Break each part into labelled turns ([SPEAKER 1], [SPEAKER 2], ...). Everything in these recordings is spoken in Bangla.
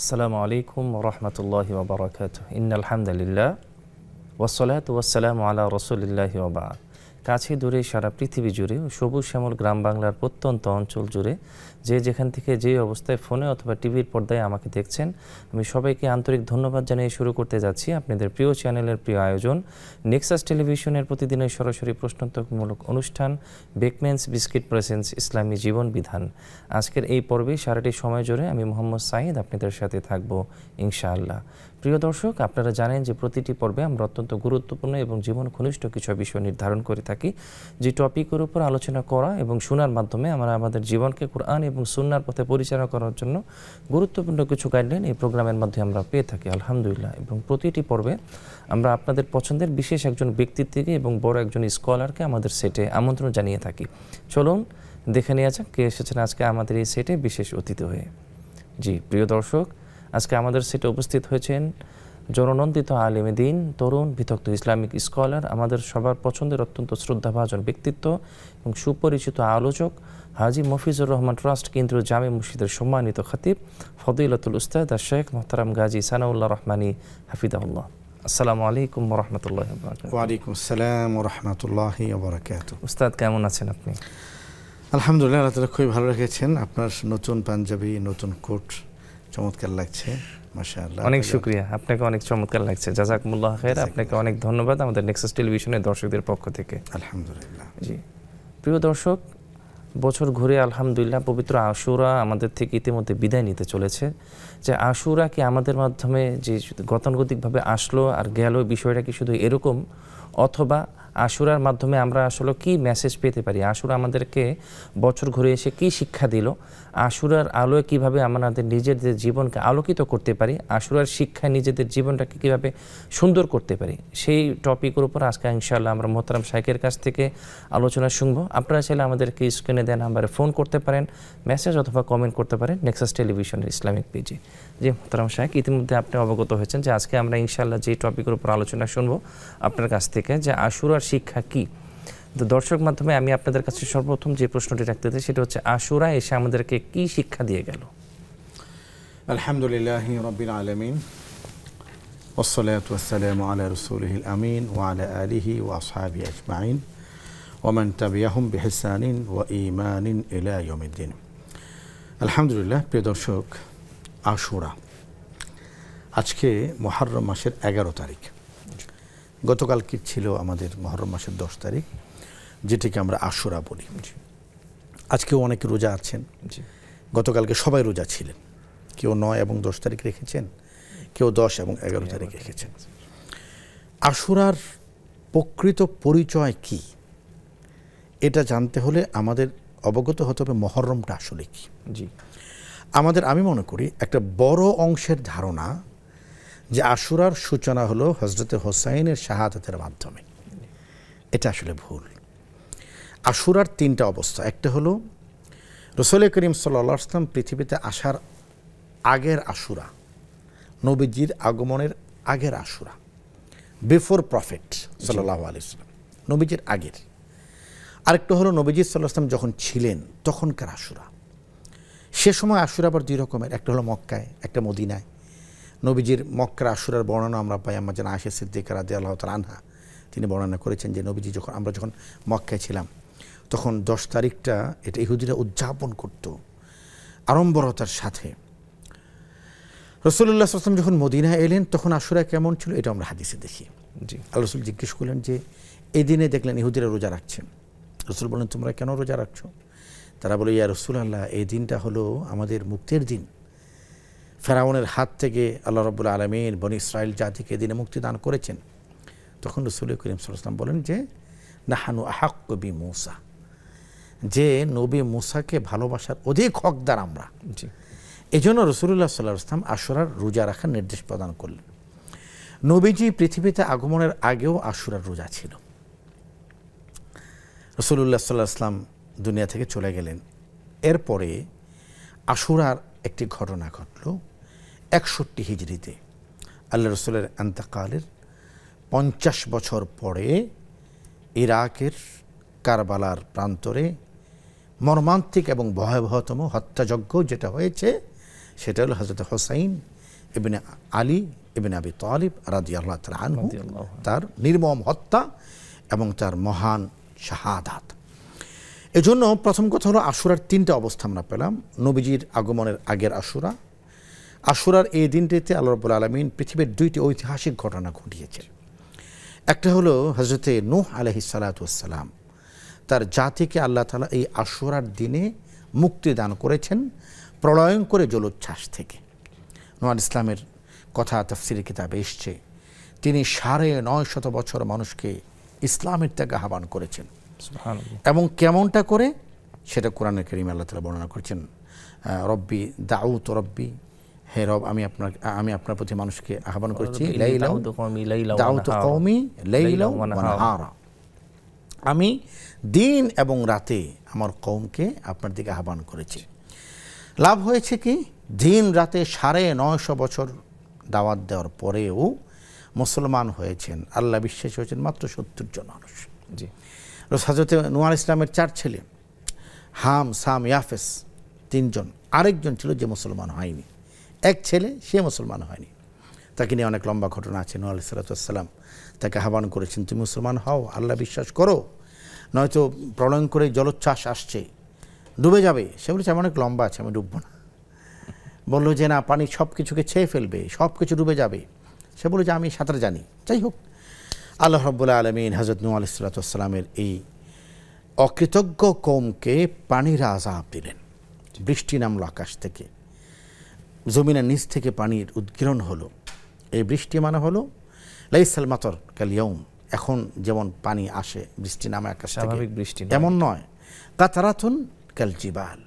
[SPEAKER 1] আসসালামু আলাইকুম ওয়া রাহমাতুল্লাহি ওয়া বারাকাতুহু। ইন্নাল হামদালিল্লাহ ওয়াসসালাতু ওয়াসসালামু আলা রাসূলিল্লাহি ওয়া বা'দ। কাছে দূরে সারা পৃথিবী জুড়ে সবুজ শ্যামল গ্রাম বাংলার প্রত্যন্ত অঞ্চল জুড়ে যে যেখান থেকে যে অবস্থায় ফোনে অথবা টিভির পর্দায় আমাকে দেখছেন, আমি সবাইকে আন্তরিক ধন্যবাদ জানিয়ে শুরু করতে যাচ্ছি আপনাদের প্রিয় চ্যানেলের প্রিয় আয়োজন নেক্সাস টেলিভিশনের প্রতিদিনের সরাসরি প্রশ্নোত্তরমূলক অনুষ্ঠান বেকম্যানস বিস্কিট প্রেজেন্স ইসলামী জীবন বিধান। আজকের এই পর্বে সারাটি সময় জুড়ে আমি মোহাম্মদ সাঈদ আপনাদের সাথে থাকব ইনশাআল্লাহ। প্রিয় দর্শক, আপনারা জানেন যে প্রতিটি পর্বে আমরা অত্যন্ত গুরুত্বপূর্ণ এবং জীবন ঘনিষ্ঠ কিছু বিষয় নির্ধারণ করে থাকি, যে টপিকের উপর আলোচনা করা এবং শোনার মাধ্যমে আমরা আমাদের জীবনকে কোরআন এবং সুন্নাহর পথে পরিচালনা করার জন্য গুরুত্বপূর্ণ কিছু গাইডলাইন এই প্রোগ্রামের মধ্যে আমরা পেয়ে থাকি আলহামদুলিল্লাহ। এবং প্রতিটি পর্বে আমরা আপনাদের পছন্দের বিশেষ একজন ব্যক্তিত্বকে এবং বড় একজন স্কলারকে আমাদের সেটে আমন্ত্রণ জানিয়ে থাকি। চলুন দেখে নেওয়া যাক কে এসেছেন আজকে আমাদের এই সেটে বিশেষ অতিথি হয়ে। জি প্রিয় দর্শক, আজকে আমাদের সেটে উপস্থিত হয়েছেন জননন্দিত আলেমে দ্বীন, তরুণ বিতক্ত ইসলামিক স্কলার, আমাদের সবার পছন্দের অত্যন্ত শ্রদ্ধাভাজন ব্যক্তিত্ব এবং সুপরিচিত আলোচক হাজী মফিজুর রহমান ট্রাস্ট কেন্দ্রীয় জামে মসজিদের সম্মানিত খতিব ফদিলাতুল উস্তাদ আর শেখ মোহতারাম গাজী সানাউল্লাহ রহমানী হাফিজাহুল্লাহ। আসসালামু আলাইকুম ওয়া রাহমাতুল্লাহি ওয়া বারাকাতুহু।
[SPEAKER 2] ওয়া আলাইকুম আসসালাম ওয়া রাহমাতুল্লাহি ওয়া বারাকাতুহু।
[SPEAKER 1] উস্তাদ কেমন আছেন আপনি?
[SPEAKER 2] আলহামদুলিল্লাহ, আল্লাহ তাআলা খুবই ভালো রেখেছেন। আপনার নতুন পাঞ্জাবি, নতুন কোট চমৎকার লাগছে, মাশাআল্লাহ।
[SPEAKER 1] অনেক শুকরিয়া, আপনাকে অনেক চমৎকার লাগছে, জাযাকুমুল্লাহ খাইর। আপনাকে অনেক ধন্যবাদ আমাদের নেক্সাস টেলিভিশনের দর্শকদের পক্ষ থেকে।
[SPEAKER 2] আলহামদুলিল্লাহ।
[SPEAKER 1] জি প্রিয় দর্শক, বছর ঘুরে আলহামদুলিল্লাহ পবিত্র আশুরা আমাদের থেকে ইতিমধ্যে বিদায় নিতে চলেছে। যে আশুরা কি আমাদের মাধ্যমে যে গতানুগতিকভাবে আসলো আর গেল, বিষয়টা কি শুধু এরকম, অথবা আশুরার মাধ্যমে আমরা আসলে কি মেসেজ পেতে পারি? আশুরা আমাদেরকে বছর ঘুরে এসে কি শিক্ষা দিল? আশুরার আলোয় কিভাবে আমাদের নিজেদের জীবনকে আলোকিত করতে পারি? আশুরার শিক্ষায় নিজেদের জীবনটাকে কিভাবে সুন্দর করতে পারি? সেই টপিকের উপর আজকে ইনশাআল্লাহ আমরা মোহতারাম শাইখের কাছ থেকে আলোচনা শুনবো। আপনারা চাইলে আমাদেরকে স্ক্রিনে দেওয়া নাম্বারে ফোন করতে পারেন, মেসেজ অথবা কমেন্ট করতে পারেন নেক্সাস টেলিভিশনের ইসলামিক পেজে। জি মোহতারাম শাইখ, ইতিমধ্যে আপনি অবগত হয়েছেন যে আজকে আমরা ইনশাআল্লাহ যে টপিকের উপর আলোচনা শুনবো আপনার কাছ থেকে, যে আশুরার শিক্ষা কি। তো দর্শক মাধ্যমে আমি আপনাদের কাছে সর্বপ্রথম যে প্রশ্নটি রাখতে চাই সেটা হচ্ছে, আশুরা এসে আমাদেরকে কি শিক্ষা দিয়ে গেল?
[SPEAKER 2] আলহামদুলিল্লাহি রাব্বিল আলামিন ওয়াসসালাতু ওয়াসসালামু আলা রাসূলিহিল আমিন ওয়া আলা আলিহি ওয়া আসহাবিহি আজমাইন ওয়া মান তাবিআহুম বিহিসানিন ওয়া ঈমানিন ইলা ইয়াউমিদ্দিন। আলহামদুলিল্লাহ। প্রিয় দর্শক, আশুরা আজকে মুহররম মাসের 11 তারিখ। গতকাল কি ছিল আমাদের মুহররম মাসের 10 তারিখ, যেটিকে আমরা আশুরা বলি। আজকেও অনেকে রোজা আছেন, গতকালকে সবাই রোজা ছিলেন। কেউ 9 এবং 10 তারিখ রেখেছেন, কেউ 10 এবং 11 তারিখ রেখেছেন। আশুরার প্রকৃত পরিচয় কি, এটা জানতে হলে আমাদের অবগত হতে হবে মুহররমটা আসলে কি। আমি মনে করি একটা বড় অংশের ধারণা যে আশুরার সূচনা হলো হযরতে হোসাইনের শাহাদাতের মাধ্যমে। এটা আসলে ভুল। আশুরার 3টা অবস্থা। একটা হলো রাসূল করিম সাল্লাল্লাহু আলাইহি ওয়াসাল্লাম পৃথিবীতে আসার আগের আশুরা, নবীজির আগমনের আগের আশুরা, বিফোর প্রফেট সাল্লাল্লাহু আলাইহি ওয়াসাল্লাম, নবীজির আগের। আরেকটা হলো নবীজি সাল্লাল্লাহু আলাইহি ওয়াসাল্লাম যখন ছিলেন তখনকার আশুরা। সে সময় আশুরা আবার 2 রকমের, একটা হলো মক্কায়, একটা মদিনায়। নবীজির মক্কার আশুরার বর্ণনা আমরা পাই আম্মা জান আয়েশা সিদ্দিকা রাদিয়াল্লাহু তাআলা আনহা, তিনি বর্ণনা করেছেন যে নবীজি আমরা যখন মক্কায় ছিলাম তখন 10 তারিখটা এটা ইহুদিরা উদযাপন করত আড়ম্বরতার সাথে। রাসূলুল্লাহ সাল্লাল্লাহু আলাইহি ওয়াসাল্লাম যখন মদিনায় এলেন তখন আশুরা কেমন ছিল এটা আমরা হাদিসে দেখি। আল্লাহ রাসূল জিজ্ঞেস করলেন যে এই দিনে দেখলেন ইহুদিরা রোজা রাখছেন। রাসূল বললেন তোমরা কেন রোজা রাখছো? তারা বলে ইয়া রাসূলুল্লাহ, এই দিনটা হলো আমাদের মুক্তির দিন। ফেরাউনের হাত থেকে আল্লাহ রাব্বুল আলামিন বনি ইসরাইল জাতিকে দিনে মুক্তি দান করেছেন। তখন রাসূল করিম সাল্লাল্লাহু আলাইহি ওয়াসাল্লাম বলেন যে নাহানু আহাক্কু বি মূসা, যে নবী মূসাকে ভালোবাসার অধিক হকদার আমরা। এজন্য রাসূলুল্লাহ সাল্লাল্লাহু আলাইহি ওয়াসাল্লাম আশুরার রোজা রাখার নির্দেশ প্রদান করলেন। নবীজি পৃথিবীতে আগমনের আগেও আশুরার রোজা ছিল। রাসূলুল্লাহ সাল্লাল্লাহু আলাইহি ওয়াসাল্লাম দুনিয়া থেকে চলে গেলেন, এরপরে আশুরার একটি ঘটনা ঘটল 61 হিজরিতে। আল্লাহ রাসূলের ইন্তেকালের 50 বছর পরে ইরাকের কারবালার প্রান্তরে মর্মান্তিক এবং ভয়াবহতম হত্যাযজ্ঞ যেটা হয়েছে সেটা হলো হযরত হোসাইন ইবনে আলী ইবনে আবি তালিব রাদিয়াল্লাহু তাআলা আনহু,
[SPEAKER 1] রাদিয়াল্লাহু আনহু।
[SPEAKER 2] তার নির্মম হত্যা এবং তার মহান শাহাদাত। এজন্য প্রথম কথা হলো আশুরার 3টা অবস্থা আমরা পেলাম। নবীজির আগমনের আগের আশুরা, আশুরার এই দিনটিতে আল্লাহ রাব্বুল আলামিন পৃথিবীর 2টি ঐতিহাসিক ঘটনা ঘটিয়েছে। একটা হলো হযরতে নূহ আলাইহিস সালাতু ওয়াস সালাম, তার জাতিকে আল্লাহ তাআলা এই আশুরার দিনে মুক্তি দান করেছেন প্রলয়ঙ্করী জলোচ্ছ্বাস থেকে। নূহ আলাইহিস ইসলামের কথা তাফসীরের কিতাবে এসছে, তিনি 950 বছর মানুষকে ইসলামের ত্যাগে আহ্বান করেছেন।
[SPEAKER 1] সুবহানাল্লাহ।
[SPEAKER 2] এবং কেমনটা করে সেটা কোরআনের কারীমে আল্লাহ তাআলা বর্ণনা করেছেন, রব্বি দাউতু রব্বি, হে রব আমি আপনার প্রতি মানুষকে আহ্বান করছি, দাউতু কওমি লাইলা ওয়া নাহারা, আমি দিন এবং রাতে আমার কওমকে আপনার দিকে আহ্বান করেছি। লাভ হয়েছে কি, দিন রাতে 950 বছর দাওয়াত দেওয়ার পরেও মুসলমান হয়েছেন, আল্লাহ বিশ্বাসী হয়েছেন মাত্র 70 জন মানুষ।
[SPEAKER 1] জি।
[SPEAKER 2] হযরত নূহ আলাইহিস সালামের 4 ছেলে, হাম, সাম, ইয়াফেস 3 জন, আরেকজন ছিল যে মুসলমান হয়নি, এক ছেলে সে মুসলমান হয়নি। তাকে নিয়ে অনেক লম্বা ঘটনা আছে। নূহ আলাইহিস সালাম তাকে আহ্বান করেছেন, তুমি মুসলমান হও, আল্লাহ বিশ্বাস করো, নয়তো প্রলয়ঙ্করী জলোচ্ছ্বাস আসছে, ডুবে যাবে। সে বলেছে আমি অনেক লম্বা আছে, আমি ডুববো না। বললো যে না, পানি সব কিছুকে ছেয়ে ফেলবে, সব কিছু ডুবে যাবে। সে বলল যে আমি সাঁতার জানি। যাই হোক, আল্লাহ রাব্বুল আলামিন হযরত নূহ আলাইহিস সালামের এই অকৃতজ্ঞ কওমকে পানির আযাব দিলেন। বৃষ্টি নামলো আকাশ থেকে, জমিনের নিচ থেকে পানির উদ্গীরণ হলো। এই বৃষ্টি মানে হলো লাইসাল মাতর কাল ইয়াউম, এখন যেমন পানি আসে, বৃষ্টি নামে আকাশ থেকে,
[SPEAKER 1] স্বাভাবিক বৃষ্টি
[SPEAKER 2] এমন নয়। কাতারাতুন কাল জিবাল,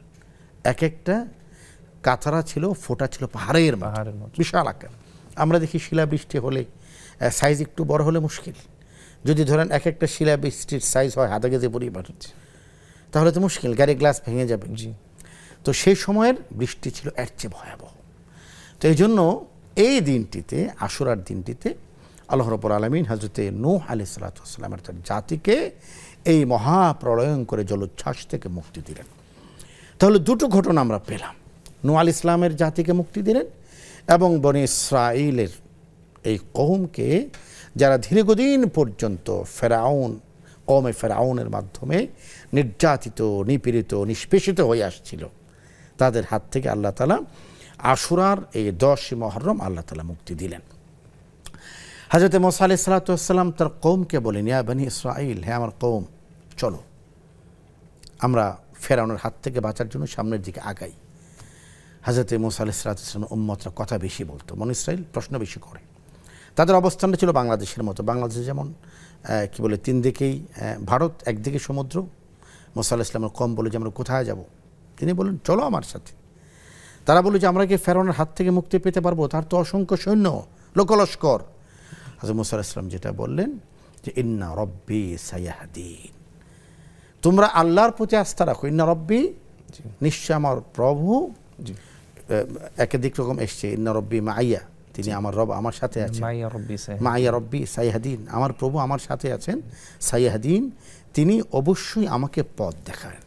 [SPEAKER 2] এক একটা কাতারা ছিল, ফোঁটা ছিল পাহাড়ের মতো, বিশাল আকার। আমরা দেখি শিলা বৃষ্টি হলে সাইজ একটু বড় হলে মুশকিল। যদি ধরেন এক একটা শিলা বৃষ্টির সাইজ হয় আধা কেজি পরিমাণ, তাহলে তো মুশকিল, গাড়ি গ্লাস ভেঙে যাবে।
[SPEAKER 1] জি।
[SPEAKER 2] তো সেই সময়ের বৃষ্টি ছিল এর চেয়ে ভয়াবহ। তো এই জন্য এই দিনটিতে, আশুরার দিনটিতে আল্লাহ রাব্বুল আলামিন হযরতে নূহ আলাইহিস সালামের তার জাতিকে এই মহাপ্রলয়ঙ্করী জলোচ্ছ্বাস থেকে মুক্তি দিলেন। তাহলে দুটো ঘটনা আমরা পেলাম, নূহ আলাইহিস সালামের জাতিকে মুক্তি দিলেন এবং বনি ইসরাঈলের এই কওমকে, যারা দীর্ঘদিন পর্যন্ত কওমে ফেরাউনের মাধ্যমে নির্যাতিত, নিপীড়িত, নিষ্পেষিত হয়ে আসছিল, তাদের হাত থেকে আল্লাহ তাআলা আশুরার এই 10 মুহররম আল্লাহ তাআলা মুক্তি দিলেন। হযরত মূসা আলাইহিস সালাম তার কওমকে বলেন, ইয়া বনি ইসরাঈল, হে আমার কওম, চলো আমরা ফেরাউনের হাত থেকে বাঁচার জন্য সামনের দিকে আগাই। হযরত মূসা আলাইহিস সালামের উম্মতরা কথা বেশি বলতো, বনি ইসরাঈল প্রশ্ন বেশি করে। তাদের অবস্থানটা ছিল বাংলাদেশের মতো। বাংলাদেশে যেমন কি বলে, 3 দিকেই ভারত, একদিকে সমুদ্র। মূসা আলাইহিস সালামের কওম বলে যে আমরা কোথায় যাব? তিনি বললেন চলো আমার সাথে। তারা বলল যে আমরা কি ফেরাউনের হাত থেকে মুক্তি পেতে পারবো? তার তো অসংখ্য সৈন্য, লোকলস্কর। হযরত মূসা আলাইহিস সালাম যেটা বললেন যে ইন্না রব্বি সায়াহদিন, তোমরা আল্লাহর প্রতি আস্থা রাখো। ইন্না রব্বি, নিশ্চয় আমার প্রভু। একাধিক রকম এসছে, ইন্না রব্বি মাইয়া, তিনি আমার রব আমার সাথে আছেন। মাইয়া রব্বি সাইহাদিন, আমার প্রভু আমার সাথে আছেন। সাইহাদিন, তিনি অবশ্যই আমাকে পথ দেখাবেন।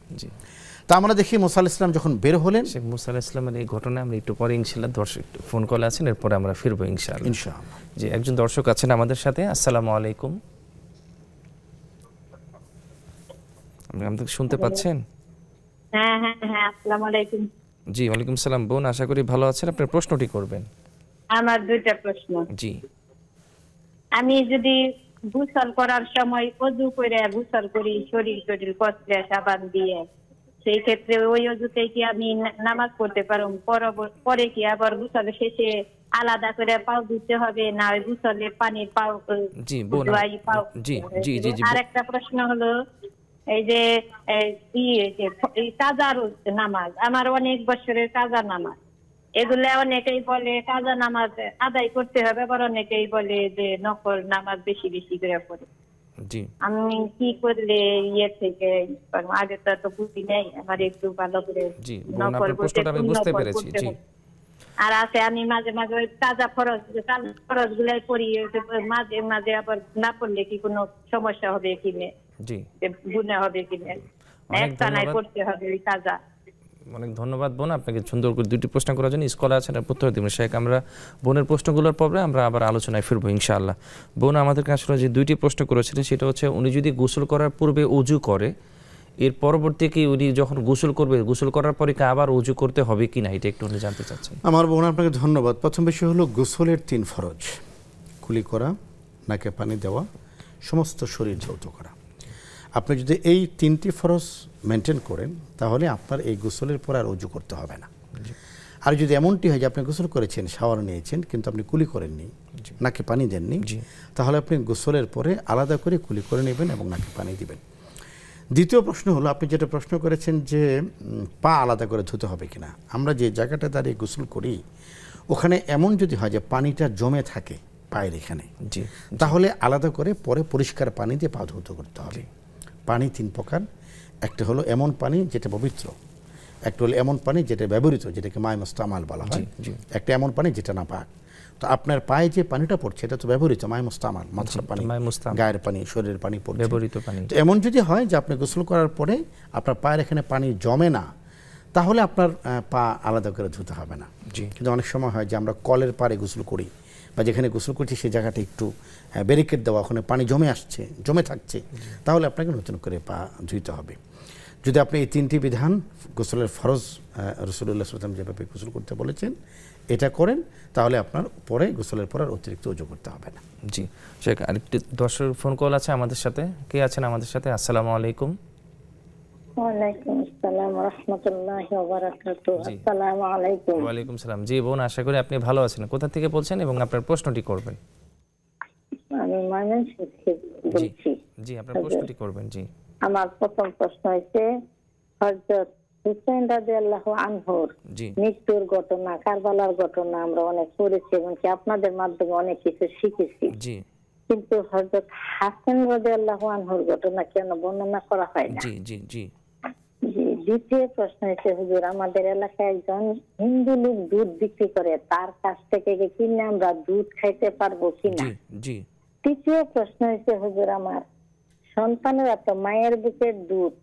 [SPEAKER 2] তা আমরা দেখি মূসা আলাইহিস সালাম যখন বের হলেন,
[SPEAKER 1] শেখ মূসা আলাইহিস সালামের এই ঘটনা আমরা একটু পরে ইনশাআল্লাহ, দর্শক ফোন কল আছেন, এরপরে আমরা ফিরবো ইনশাআল্লাহ। জি, একজন দর্শক আছেন আমাদের সাথে। আসসালামু আলাইকুম, আপনি আমাদের শুনতে পাচ্ছেন?
[SPEAKER 3] হ্যাঁ হ্যাঁ হ্যাঁ, আসসালামু আলাইকুম।
[SPEAKER 1] জি, ওয়ালাইকুম সালাম বোন, আশা করি ভালো আছেন। আপনার প্রশ্নটি করবেন।
[SPEAKER 3] আমার 2টা প্রশ্ন।
[SPEAKER 1] জি।
[SPEAKER 3] আমি যদি গোসল করার সময় ওযু করে গোসল করি, শরীর কচলে সাবান দিয়ে, সেই ক্ষেত্রে ওই ওযুতে কি আমি নামাজ পড়তে পারব? পরে কি আবার গোসল শেষে আলাদা করে পাও ধুতে হবে, না ওই গোসলের পানির পাও?
[SPEAKER 1] জি বোন, জি জি জি জি।
[SPEAKER 3] আর একটা প্রশ্ন হলো, এই যে এই কাজা নামাজ, আমার অনেক বছরের কাজা নামাজ, এগুলা অনেকেই বলে কাজা নামাজ আদায় করতে হবে, আবার অনেকেই বলে যে নফল নামাজ বেশি বেশি করে পড়ে।
[SPEAKER 1] জি,
[SPEAKER 3] আমি কি করলে থেকে আগে তো এত বুঝি নাই, আমার একটু ভালো করে
[SPEAKER 1] নফল আমি বুঝতে পেরেছি। জি।
[SPEAKER 3] আর আছে আমি মাঝে মাঝে ওই কাজা ফরজ গুলাই পড়ি, মাঝে মাঝে আবার না পড়লে কি কোনো সমস্যা হবে কিনে? জি, গুনাহ হবে কিনে? একটা নাই পড়তে হবে ওই কাজা।
[SPEAKER 1] অনেক ধন্যবাদ বোন, আপনাকে সুন্দর করে দুটি প্রশ্ন করার জন্য। স্কলার আছেন, উত্তর দিবেন শেখ। আমরা বোনের প্রশ্নগুলোর পরে আমরা আবার আলোচনায় ফিরবো ইনশাআল্লাহ। বোন আমাদেরকে আসলে যে দুইটি প্রশ্ন করেছিলেন সেটা হচ্ছে উনি যদি গোসল করার পূর্বে অজু করে, এর পরবর্তী কি উনি যখন গোসল করবে, গোসল করার পরে কি আবার অজু করতে হবে কিনা, এটা একটু উনি জানতে চাচ্ছেন।
[SPEAKER 2] আমার বোন আপনাকে ধন্যবাদ। প্রথম বিষয় হলো গোসলের 3 ফরজ: কুলি করা, নাকে পানি দেওয়া, সমস্ত শরীর ধৌত করা। আপনি যদি এই 3টি ফরজ মেনটেন করেন তাহলে আপনার এই গোসলের পর আর অজু করতে হবে না। আর যদি এমনটি হয় যে আপনি গোসল করেছেন, শাওয়ার নিয়েছেন, কিন্তু আপনি কুলি করেননি, নাকে পানি দেননি, তাহলে আপনি গোসলের পরে আলাদা করে কুলি করে নেবেন এবং নাকে পানি দিবেন। দ্বিতীয় প্রশ্ন হলো, আপনি যেটা প্রশ্ন করেছেন যে পা আলাদা করে ধুতে হবে কিনা। আমরা যে জায়গাটা দাঁড়িয়ে গোসল করি ওখানে এমন যদি হয় যে পানিটা জমে থাকে পায়ের এখানে, তাহলে আলাদা করে পরে পরিষ্কার পানি দিয়ে পা ধৌত করতে হবে। পানি 3 প্রকার। একটা হলো এমন পানি যেটা পবিত্র, একটা হলো এমন পানি যেটা ব্যবহৃত, যেটাকে মায় মুস্তামাল বলা হয়, একটা এমন পানি যেটা নাপাক। তো আপনার পায়ে যে পানিটা পড়ছে এটা তো ব্যবহৃত, মায় মুস্তামাল, মাথার পানি, গায়ের পানি, শরীরের পানি পড়ছে, ব্যবহৃত পানি। তো এমন যদি হয় যে আপনি গোসল করার পরে আপনার পায়ের এখানে পানি জমে না, তাহলে আপনার পা আলাদা করে ধুতে হবে না। কিন্তু অনেক সময় হয় যে আমরা কলের পাড়ে গোসল করি বা যেখানে গোসল করছি সেই জায়গাটা একটু ব্যারিকেড দেওয়া, ওখানে পানি জমে থাকছে, তাহলে আপনাকে নতুন করে পা ধুইতে হবে। যদি আপনি এই 3টি বিধান গোসলের ফরজ রাসূলুল্লাহ সাল্লাল্লাহু আলাইহি ওয়াসাল্লাম যেভাবে গোসল করতে বলেছেন এটা করেন, তাহলে আপনার পরে গোসলের পর আর অতিরিক্ত ওযু করতে হবে না।
[SPEAKER 1] জি শেখ, আরেকটি দর্শক ফোন কল আছে আমাদের সাথে। কে আছেন আমাদের সাথে? আসসালামু আলাইকুম।
[SPEAKER 4] ওয়ালাইকুম আসসালাম ওয়া রাহমাতুল্লাহি ওয়া বারাকাতুহু। আসসালামু আলাইকুম।
[SPEAKER 1] ওয়া আলাইকুম সালাম। জি বোন, আশা করি আপনি ভালো আছেন। কোথা থেকে বলছেন এবং আপনার প্রশ্নটি করবেন?
[SPEAKER 4] আমি ময়মনসিংহ থেকে বলছি।
[SPEAKER 1] জি আপনার প্রশ্নটি করবেন। জি
[SPEAKER 4] আমার প্রথম প্রশ্ন হচ্ছে হযরত হুসাইন রাদিয়াল্লাহু আনহুর মৃত্যুর ঘটনা, কারবালার ঘটনা আমরা অনেক পড়েছি এবং আপনাদের মাধ্যমে অনেক কিছু শিখেছি।
[SPEAKER 1] জি
[SPEAKER 4] কিন্তু হযরত হাসান রাদিয়াল্লাহু আনহুর ঘটনা কেন বর্ণনা করা হয় না?
[SPEAKER 1] জি জি জি
[SPEAKER 4] দ্বিতীয় প্রশ্ন হচ্ছে হুজুর, আমাদের এলাকায় একজন হিন্দু লোক দুধ বিক্রি করে, তার কাছ থেকে কিনে আমরা দুধ খাইতে পারবো কিনা?
[SPEAKER 1] জি।
[SPEAKER 4] তৃতীয় প্রশ্ন হচ্ছে হুজুর, আমার সন্তানেরা তো মায়ের বুকের দুধ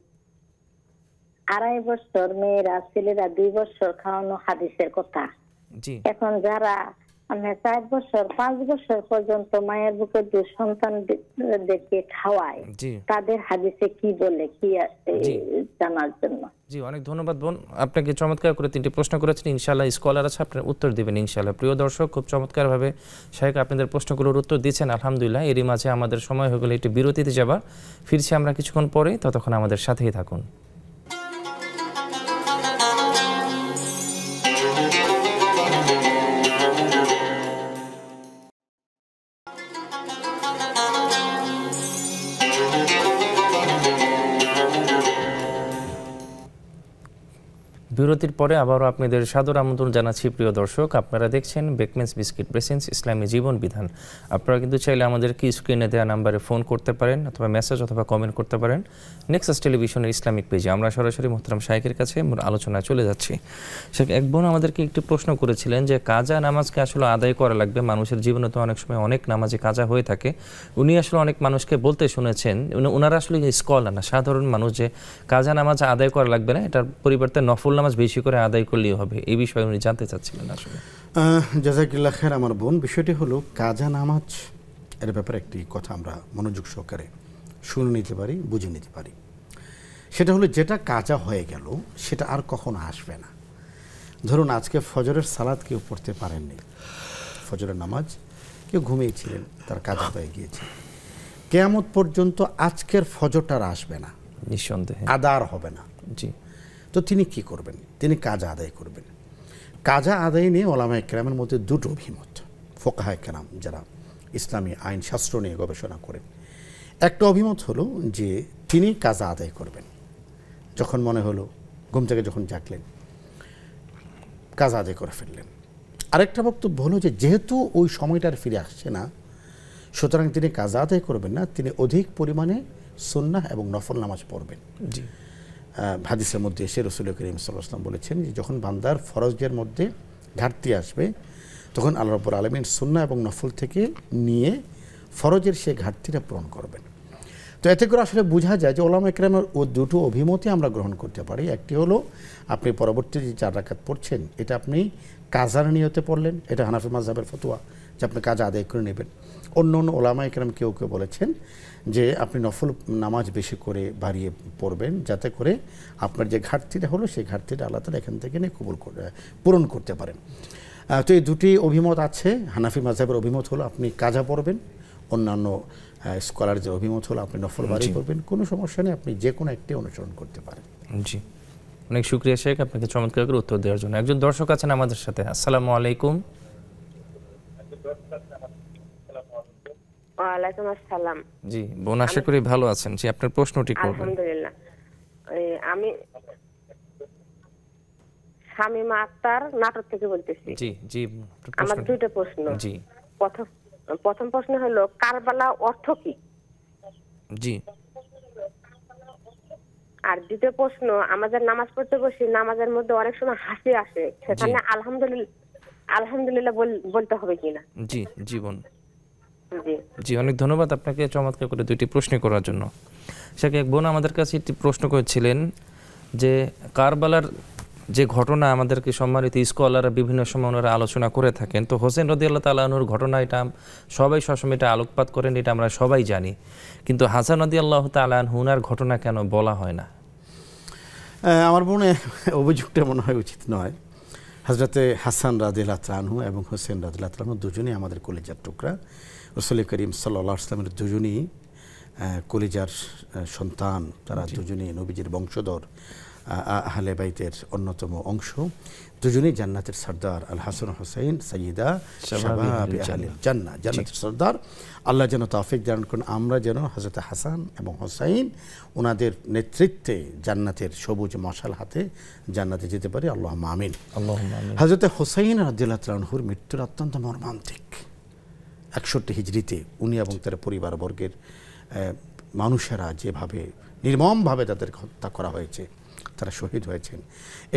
[SPEAKER 4] 2.5 বছর, মেয়েরা ছেলেরা 2 বছর খাওয়ানো হাদিসের কথা। এখন যারা 4 বছর 5 বছর পর্যন্ত মায়ের বুকের দুধ সন্তানদেরকে খাওয়ায়, তাদের হাদিসে কি বলে, কি আছে জানার জন্য।
[SPEAKER 1] জি অনেক ধন্যবাদ বোন, আপনাকে চমৎকার করে 3টি প্রশ্ন করেছেন। ইনশাআল্লাহ স্কলার আছে, আপনার উত্তর দিবেন ইনশাআল্লাহ। প্রিয় দর্শক, খুব চমৎকারভাবে শাহেখ আপনাদের প্রশ্নগুলোর উত্তর দিচ্ছেন আলহামদুলিল্লাহ। এরই মাঝে আমাদের সময় হয়ে গেলে একটু বিরতিতে যাবার, ফিরছি আমরা কিছুক্ষণ পরে, ততক্ষণ আমাদের সাথেই থাকুন। বিরতির পরে আবারও আপনাদের সাদর আমন্ত্রণ জানাচ্ছি। প্রিয় দর্শক, আপনারা দেখছেন বেকমেন্স বিস্কিট প্রেসেন্স ইসলামী জীবন বিধান। আপনারা কিন্তু চাইলে আমাদেরকে স্ক্রিনে দেওয়া নাম্বারে ফোন করতে পারেন অথবা মেসেজ অথবা কমেন্ট করতে পারেন নেক্সাস টেলিভিশনের ইসলামিক পেজে। আমরা সরাসরি মোহতারাম শাইখের কাছে আলোচনায় চলে যাচ্ছি। শেখ, এক বোন আমাদেরকে একটি প্রশ্ন করেছিলেন যে কাজা নামাজকে আসলে আদায় করা লাগবে, মানুষের জীবনে তো অনেক সময় অনেক নামাজে কাজা হয়ে থাকে। উনি আসলে অনেক মানুষকে বলতে শুনেছেন, ওনারা আসলে স্কলার না, সাধারণ মানুষ, যে কাজা নামাজ আদায় করা লাগবে না, এটার পরিবর্তে নফল নামাজ বেশি করে আদায় করলেই হবে। এই বিষয়ে উনি জানতে চাচ্ছিলেন আসলে।
[SPEAKER 2] জাযাকাল্লাহ খায়ের। আমার বোন, বিষয়টি হলো কাজা নামাজ এর ব্যাপারে একটি কথা আমরা মনোযোগ সহকারে শুনে নিতে পারি, বুঝে নিতে পারি। সেটা হলো যেটা কাজা হয়ে গেল সেটা আর কখনো আসবে না। ধরুন আজকে ফজরের সালাত কেউ পড়তে পারেননি, ফজরের নামাজ কেউ ঘুমিয়েছিলেন, তার কাজা হয়ে গিয়েছে, কিয়ামত পর্যন্ত আজকের ফজরটা আর আসবে না,
[SPEAKER 1] নিঃসন্দেহে
[SPEAKER 2] আদার হবে না।
[SPEAKER 1] জি।
[SPEAKER 2] তো তিনি কি করবেন? তিনি কাজা আদায় করবেন। কাজা আদায় নিয়ে ওলামায়ে কেরামের মধ্যে 2টো অভিমত। ফোকাহায়ে কেরাম যারা ইসলামী আইন শাস্ত্র নিয়ে গবেষণা করেন, একটা অভিমত হলো যে তিনি কাজা আদায় করবেন। যখন মনে হলো, ঘুম থেকে যখন জাগলেন, কাজা আদায় করে ফেললেন। আরেকটা বক্তব্য হলো যে যেহেতু ওই সময়টার ফিরে আসছে না, সুতরাং তিনি কাজা আদায় করবেন না, তিনি অধিক পরিমাণে সুন্নাহ এবং নফল নামাজ পড়বেন।
[SPEAKER 1] জি।
[SPEAKER 2] হাদিসের মধ্যে এসে রাসূল করিম সাল্লাল্লাহু আলাইহি ওয়াসাল্লাম বলেছেন যে যখন বান্দার ফরজের মধ্যে ঘাটতি আসবে তখন আল্লাহ রাব্বুল আলামিন সুন্নাহ এবং নফল থেকে নিয়ে ফরজের সেই ঘাটতিটা পূরণ করবেন। তো এতে করে আসলে বোঝা যায় যে ওলামা ইকরামের ও দুটো অভিমতই আমরা গ্রহণ করতে পারি। একটি হলো আপনি পরবর্তী যে 4 রাকাত পড়ছেন এটা আপনি কাজার নিয়তে পড়লেন, এটা হানাফি মাযহাবের ফতোয়া যে আপনি কাজা আদায় করে নেবেন। অন্য অন্য ওলামা ইকরাম কেউ কেউ বলেছেন যে আপনি নফল নামাজ বেশি করে বাড়িয়ে পড়বেন, যাতে করে আপনার যে ঘাটতিটা হলো সেই ঘাটতিটা আল্লাহ তাআলা এখান থেকে নিয়ে পূরণ করতে পারেন। তো এই দুটি অভিমত আছে। হানাফি মাযহাবের অভিমত হলো আপনি কাজা পড়বেন, অন্যান্য স্কলারদের অভিমত হলো আপনি নফল বাড়িয়ে পড়বেন। কোনো সমস্যা নেই, আপনি যে কোনো একটি অনুসরণ করতে পারেন।
[SPEAKER 1] জি, অনেক শুকরিয়া শেখ আপনাকে চমৎকার করে উত্তর দেওয়ার জন্য। একজন দর্শক আছেন আমাদের সাথে। আসসালামু আলাইকুম।
[SPEAKER 5] ওয়ালাইকুম আসসালাম।
[SPEAKER 1] জি বোন, আশা করি ভালো আছেন। জি, আপনার প্রশ্নটি করবেন।
[SPEAKER 5] আলহামদুলিল্লাহ। আমি শামীমা আক্তার নাটোর থেকে বলতেছি।
[SPEAKER 1] জি জি,
[SPEAKER 5] আমার দুইটা প্রশ্ন।
[SPEAKER 1] জি,
[SPEAKER 5] প্রথম প্রশ্ন হলো কারবালা অর্থ কি?
[SPEAKER 1] জি।
[SPEAKER 5] আর দ্বিতীয় প্রশ্ন, আমাদের নামাজ পড়তে বসি, নামাজের মধ্যে অনেক সময় হাসি আসে, সেখানে আলহামদুলিল্লাহ বলতে হবে কিনা?
[SPEAKER 1] জি জীবন। জি, অনেক ধন্যবাদ আপনাকে চমৎকার করে দুইটি প্রশ্ন করার জন্য। সেকে এক বোন আমাদের কাছে একটি প্রশ্ন করেছিলেন যে কারবালার যে ঘটনা আমাদেরকে সম্মানিত স্কলাররা বিভিন্ন সময় ওনারা আলোচনা করে থাকেন, তো হোসেন রাদিয়াল্লাহু তাআলা আনহুর ঘটনা এটা সবাই সবসময় এটা আলোকপাত করেন, এটা আমরা সবাই জানি, কিন্তু হাসান রাদিয়াল্লাহু তাআলা আনহু ওনার ঘটনা কেন বলা হয় না?
[SPEAKER 2] আমার মনে অভিযোগটা মনে হয় উচিত নয়। হযরতে হাসান রাদিয়াল্লাহু তাআলা আনহু এবং হোসেন রাদিয়াল্লাহু তাআলা আনহু দুজনেই আমাদের কলিজার টুকরা। রাসূল করিম সাল্লাল্লাহু আলাইহি ওয়াসাল্লামের দুজনেই কলিজার সন্তান, তারা দুজনেই নবীজির বংশধর, আহলে বাইতের অন্যতম অংশ। দুজনেই জান্নাতের সর্দার। আল হাসান হুসাইন সাইয়্যিদা শাবাবি আহলিল জান্নাহ, জান্নাতের সর্দার। আল্লাহ যেন তৌফিক দান করেন আমরা যেন হযরত হাসান এবং হুসাইন ওনাদের নেতৃত্বে জান্নাতের সবুজ মশাল হাতে জান্নাতে যেতে পারি। আল্লাহুম্মা আমিন। হযরত হুসাইন রাদিয়াল্লাহু তাআলা আনহুর মৃত্যুর অত্যন্ত মর্মান্তিক। 61 হিজরিতে উনি এবং তার পরিবারবর্গের মানুষেরা যেভাবে নির্মমভাবে তাদের হত্যা করা হয়েছে, তারা শহীদ হয়েছেন,